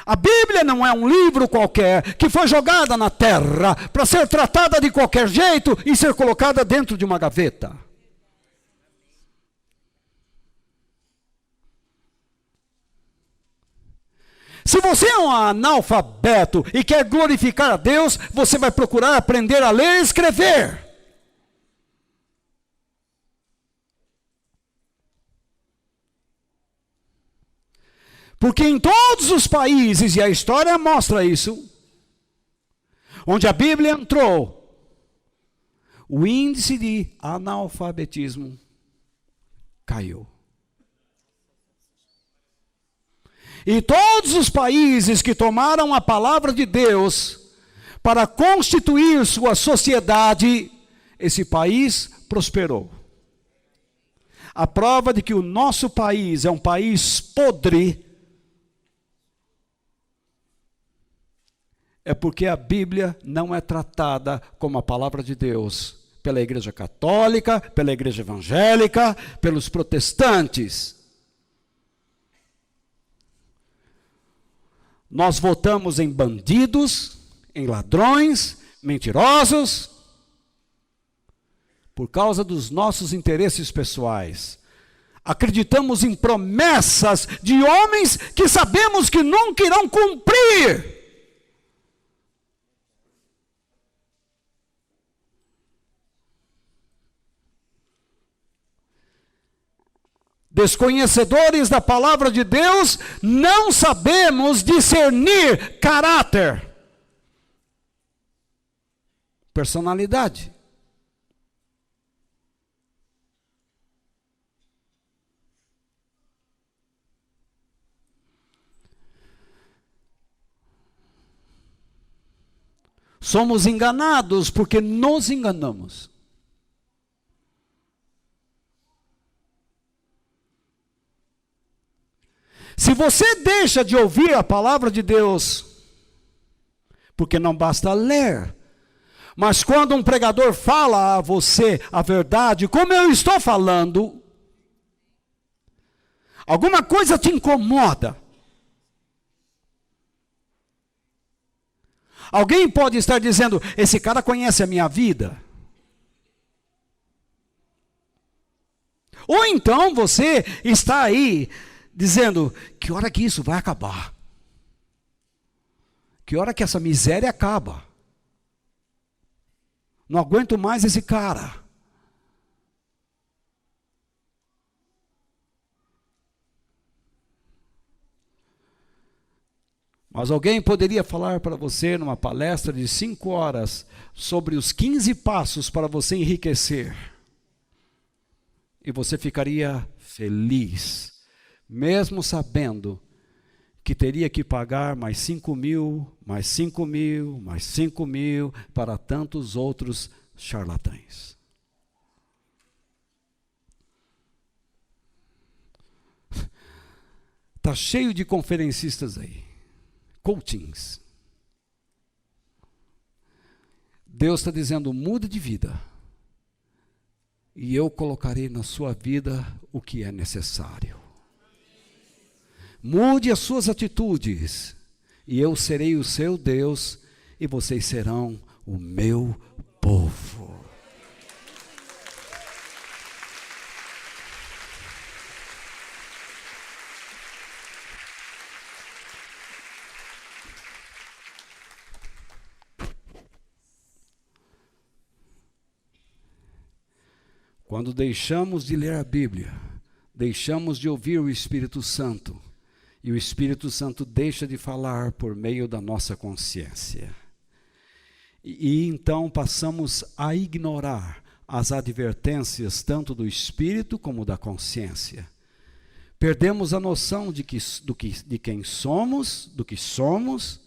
S1: A Bíblia não é um livro qualquer que foi jogada na terra para ser tratada de qualquer jeito e ser colocada dentro de uma gaveta. Se você é um analfabeto e quer glorificar a Deus, você vai procurar aprender a ler e escrever. Porque em todos os países, e a história mostra isso, onde a Bíblia entrou, o índice de analfabetismo caiu. E todos os países que tomaram a palavra de Deus para constituir sua sociedade, esse país prosperou. A prova de que o nosso país é um país podre é porque a Bíblia não é tratada como a palavra de Deus pela Igreja Católica, pela Igreja Evangélica, pelos protestantes. Nós votamos em bandidos, em ladrões, mentirosos, por causa dos nossos interesses pessoais. Acreditamos em promessas de homens que sabemos que nunca irão cumprir. Desconhecedores da palavra de Deus, não sabemos discernir caráter, personalidade. Somos enganados porque nos enganamos. Se você deixa de ouvir a palavra de Deus, porque não basta ler, mas quando um pregador fala a você a verdade, como eu estou falando, alguma coisa te incomoda. Alguém pode estar dizendo, esse cara conhece a minha vida. Ou então você está aí dizendo, que hora que isso vai acabar? Que hora que essa miséria acaba? Não aguento mais esse cara. Mas alguém poderia falar para você numa palestra de 5 horas sobre os 15 passos para você enriquecer. E você ficaria feliz. Mesmo sabendo que teria que pagar mais 5 mil, mais 5 mil, mais 5 mil para tantos outros charlatães. Está cheio de conferencistas aí, coachings. Deus está dizendo, mude de vida. E eu colocarei na sua vida o que é necessário. Mude as suas atitudes, e eu serei o seu Deus, e vocês serão o meu povo. Quando deixamos de ler a Bíblia, deixamos de ouvir o Espírito Santo, e o Espírito Santo deixa de falar por meio da nossa consciência. E então passamos a ignorar as advertências tanto do espírito como da consciência. Perdemos a noção de quem somos, do que somos,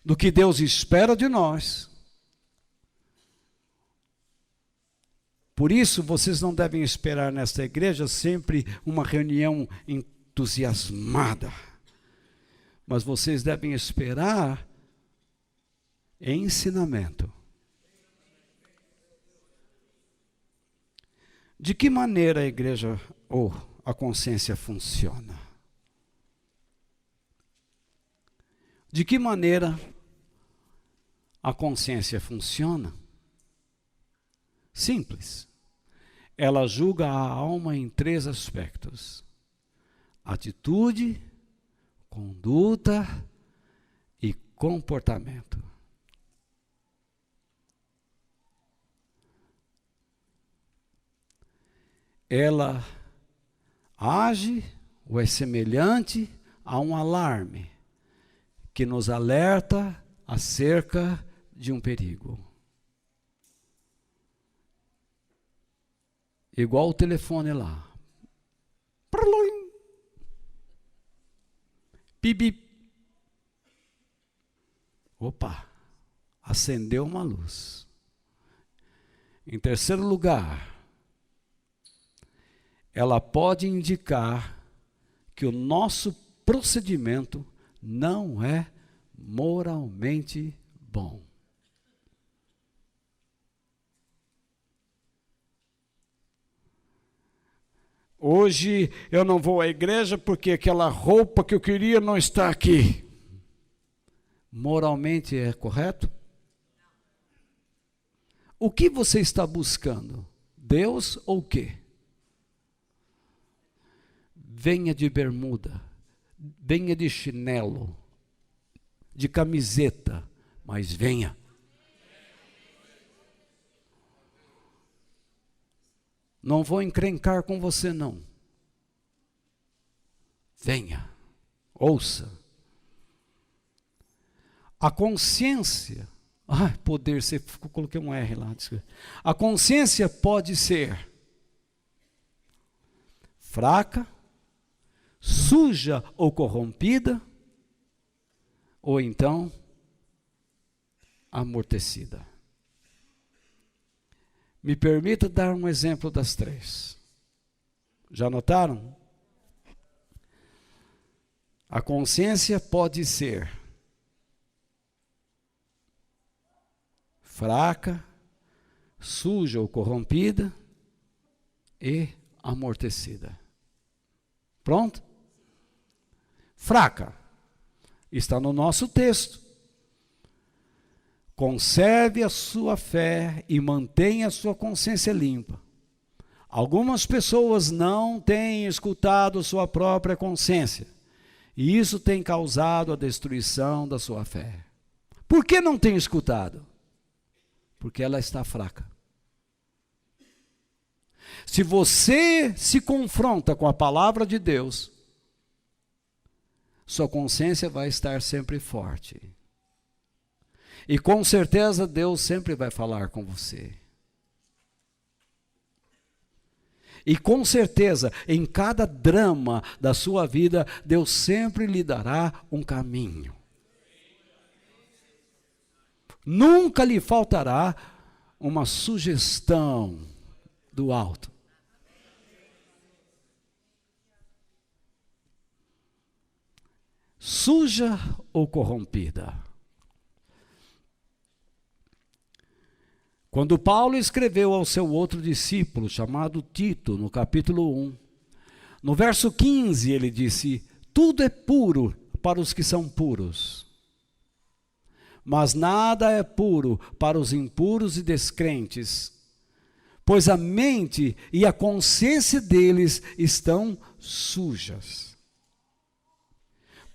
S1: do que Deus espera de nós. Por isso, vocês não devem esperar nesta igreja sempre uma reunião entusiasmada, mas vocês devem esperar ensinamento. De que maneira a igreja ou a consciência funciona? De que maneira a consciência funciona? Simples. Ela julga a alma em 3 aspectos: atitude, conduta e comportamento. Ela age ou é semelhante a um alarme que nos alerta acerca de um perigo. Igual o telefone lá. Pipi. Opa, acendeu uma luz. Em terceiro lugar, ela pode indicar que o nosso procedimento não é moralmente bom. Hoje eu não vou à igreja porque aquela roupa que eu queria não está aqui. Moralmente é correto? O que você está buscando? Deus ou o quê? Venha de bermuda, venha de chinelo, de camiseta, mas venha. Não vou encrencar com você, não. Venha, ouça. A consciência, poder ser, coloquei um R lá. A consciência pode ser fraca, suja ou corrompida, ou então amortecida. Me permita dar um exemplo das 3. Já notaram? A consciência pode ser fraca, suja ou corrompida e amortecida. Pronto? Fraca. Está no nosso texto. Conserve a sua fé e mantenha a sua consciência limpa. Algumas pessoas não têm escutado sua própria consciência, e isso tem causado a destruição da sua fé. Por que não tem escutado? Porque ela está fraca. Se você se confronta com a palavra de Deus, sua consciência vai estar sempre forte. E com certeza Deus sempre vai falar com você. E com certeza, em cada drama da sua vida, Deus sempre lhe dará um caminho. Nunca lhe faltará uma sugestão do alto. Suja ou corrompida? Quando Paulo escreveu ao seu outro discípulo, chamado Tito, no capítulo 1, no verso 15, ele disse: tudo é puro para os que são puros, mas nada é puro para os impuros e descrentes, pois a mente e a consciência deles estão sujas.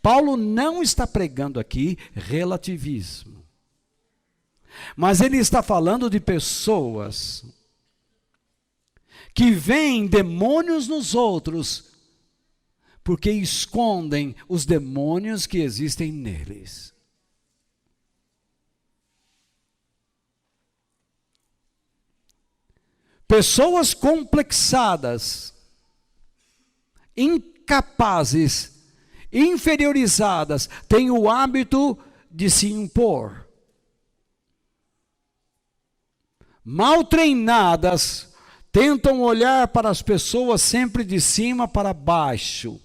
S1: Paulo não está pregando aqui relativismo, mas ele está falando de pessoas que veem demônios nos outros porque escondem os demônios que existem neles. Pessoas complexadas, incapazes, inferiorizadas, têm o hábito de se impor. Mal treinadas, tentam olhar para as pessoas sempre de cima para baixo.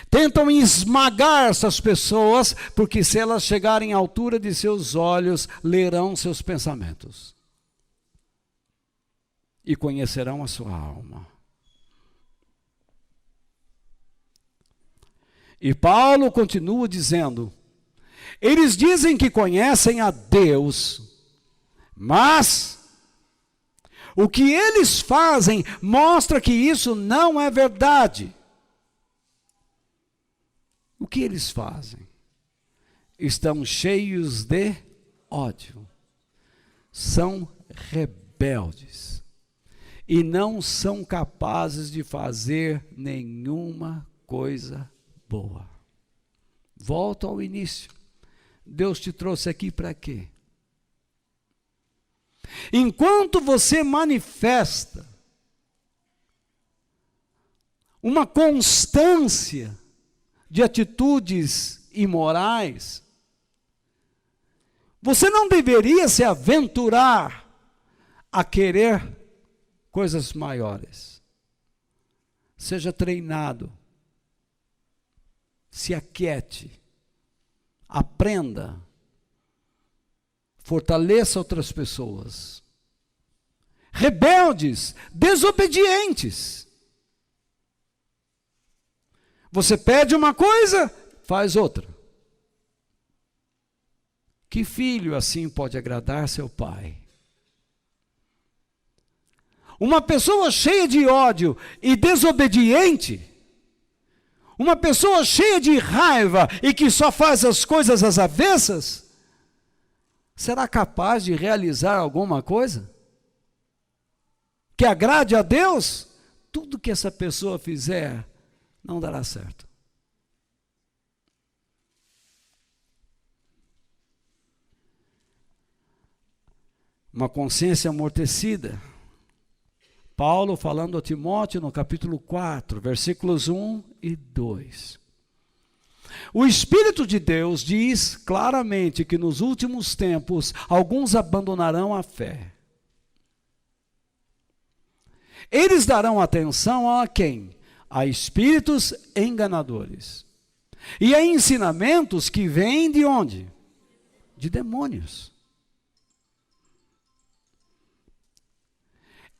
S1: Tentam esmagar essas pessoas, porque se elas chegarem à altura de seus olhos, lerão seus pensamentos. E conhecerão a sua alma. E Paulo continua dizendo, eles dizem que conhecem a Deus, mas o que eles fazem mostra que isso não é verdade. O que eles fazem? Estão cheios de ódio. São rebeldes. E não são capazes de fazer nenhuma coisa boa. Volto ao início. Deus te trouxe aqui para quê? Enquanto você manifesta uma constância de atitudes imorais, você não deveria se aventurar a querer coisas maiores. Seja treinado, se aquiete, aprenda, fortaleça outras pessoas. Rebeldes, desobedientes. Você pede uma coisa, faz outra. Que filho assim pode agradar seu pai? Uma pessoa cheia de ódio e desobediente, uma pessoa cheia de raiva e que só faz as coisas às avessas, será capaz de realizar alguma coisa que agrade a Deus? Tudo que essa pessoa fizer não dará certo. Uma consciência amortecida. Paulo falando a Timóteo no capítulo 4, versículos 1 e 2. O Espírito de Deus diz claramente que nos últimos tempos alguns abandonarão a fé. Eles darão atenção a quem? A espíritos enganadores. E a ensinamentos que vêm de onde? De demônios.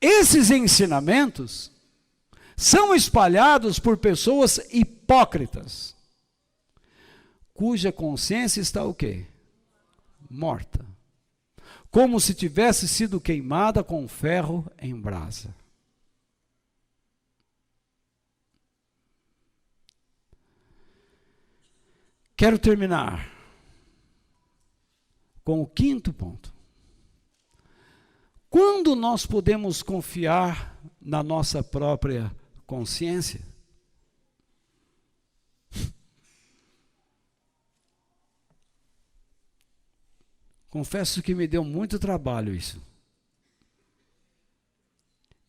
S1: Esses ensinamentos são espalhados por pessoas hipócritas, cuja consciência está o quê? Morta. Como se tivesse sido queimada com ferro em brasa. Quero terminar com o quinto ponto. Quando nós podemos confiar na nossa própria consciência? Confesso que me deu muito trabalho isso.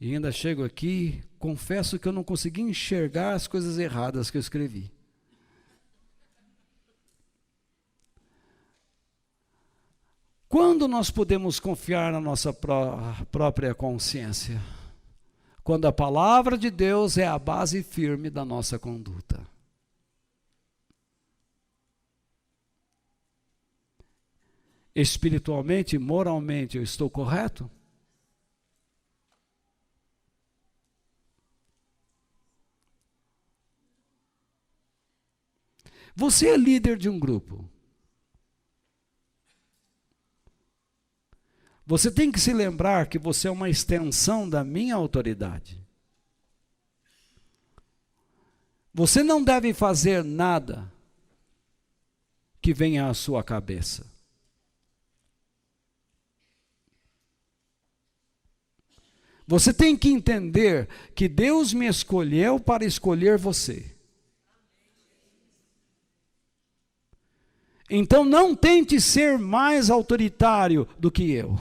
S1: E ainda chego aqui, confesso que eu não consegui enxergar as coisas erradas que eu escrevi. Quando nós podemos confiar na nossa própria consciência? Quando a palavra de Deus é a base firme da nossa conduta. Espiritualmente, moralmente, eu estou correto? Você é líder de um grupo. Você tem que se lembrar que você é uma extensão da minha autoridade. Você não deve fazer nada que venha à sua cabeça. Você tem que entender que Deus me escolheu para escolher você. Então não tente ser mais autoritário do que eu.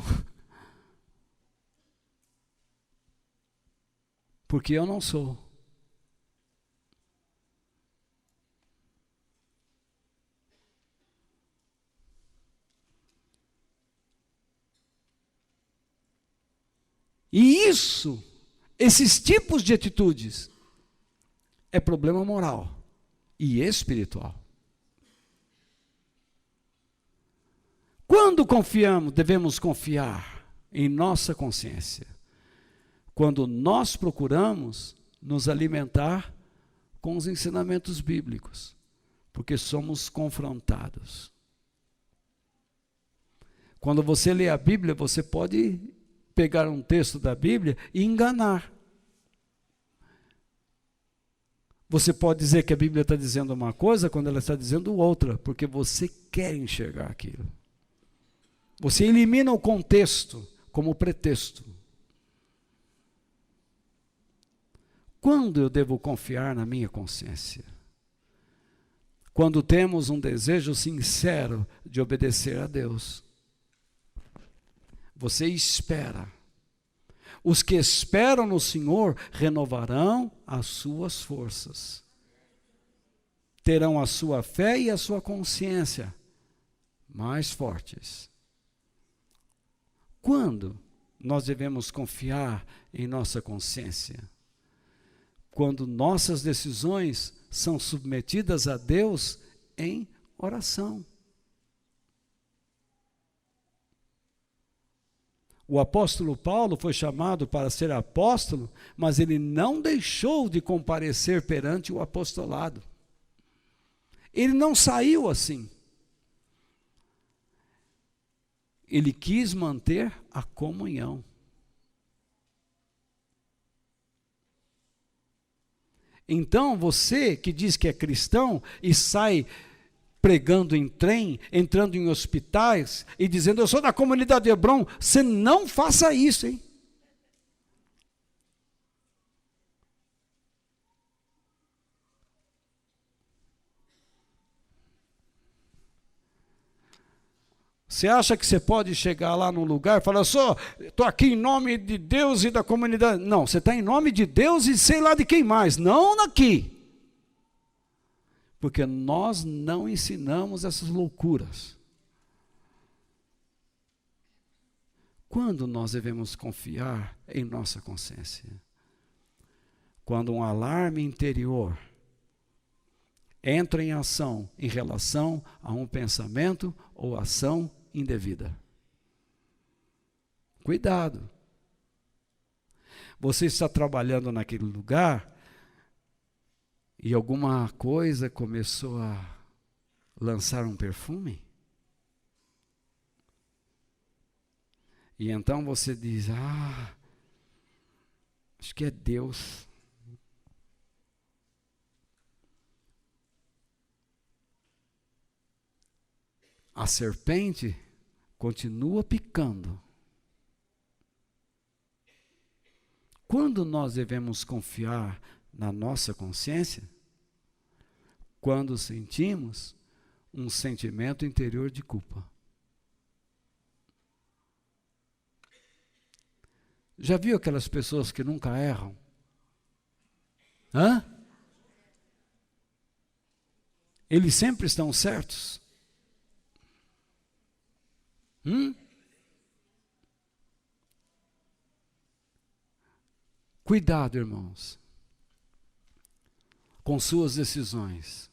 S1: porque eu não sou. E esses tipos de atitudes, é problema moral e espiritual. Quando confiamos, devemos confiar em nossa consciência. Quando nós procuramos nos alimentar com os ensinamentos bíblicos, porque somos confrontados. Quando você lê a Bíblia, você pode pegar um texto da Bíblia e enganar. Você pode dizer que a Bíblia está dizendo uma coisa quando ela está dizendo outra, porque você quer enxergar aquilo. Você elimina o contexto como pretexto. Quando eu devo confiar na minha consciência? Quando temos um desejo sincero de obedecer a Deus. Você espera. Os que esperam no Senhor renovarão as suas forças. Terão a sua fé e a sua consciência mais fortes. Quando nós devemos confiar em nossa consciência? Quando nossas decisões são submetidas a Deus em oração. O apóstolo Paulo foi chamado para ser apóstolo, mas ele não deixou de comparecer perante o apostolado. Ele não saiu assim. Ele quis manter a comunhão. Então, você que diz que é cristão e sai pregando em trem, entrando em hospitais e dizendo, eu sou da comunidade de Hebron, você não faça isso, hein? Você acha que você pode chegar lá num lugar e falar, estou aqui em nome de Deus e da comunidade. Não, você está em nome de Deus e sei lá de quem mais, não aqui. Porque nós não ensinamos essas loucuras. Quando nós devemos confiar em nossa consciência? Quando um alarme interior entra em ação em relação a um pensamento ou ação indevida. Cuidado. Você está trabalhando naquele lugar e alguma coisa começou a lançar um perfume? E então você diz, acho que é Deus. A serpente continua picando. Quando nós devemos confiar na nossa consciência? Quando sentimos um sentimento interior de culpa. Já viu aquelas pessoas que nunca erram? Eles sempre estão certos? Cuidado, irmãos, com suas decisões.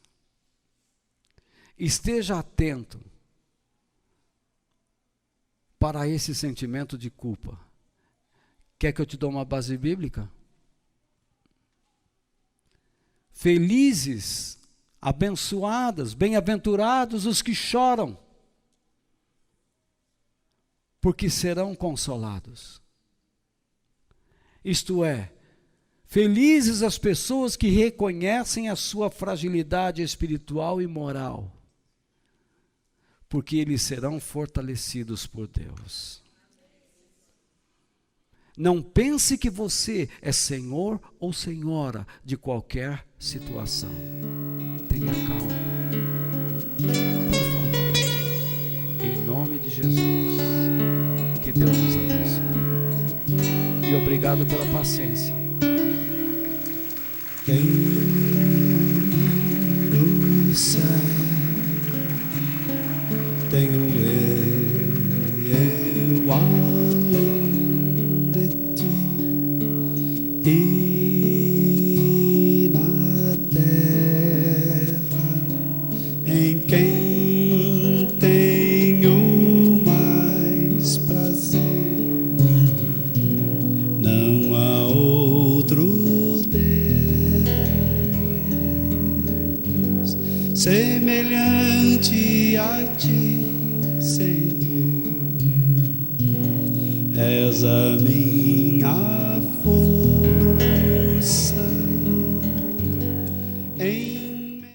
S1: Esteja atento para esse sentimento de culpa. Quer que eu te dê uma base bíblica? Felizes, abençoadas, bem-aventurados os que choram, porque serão consolados. Isto é, felizes as pessoas que reconhecem a sua fragilidade espiritual e moral, porque eles serão fortalecidos por Deus. Não pense que você é senhor ou senhora de qualquer situação. Tenha calma. Por favor. Em nome de Jesus. Que Deus nos abençoe. E obrigado pela paciência.
S2: Quem no céu tenho eu além de ti, e na terra em quem tenho mais prazer. Não há outro Deus semelhante a ti, Senhor. És a minha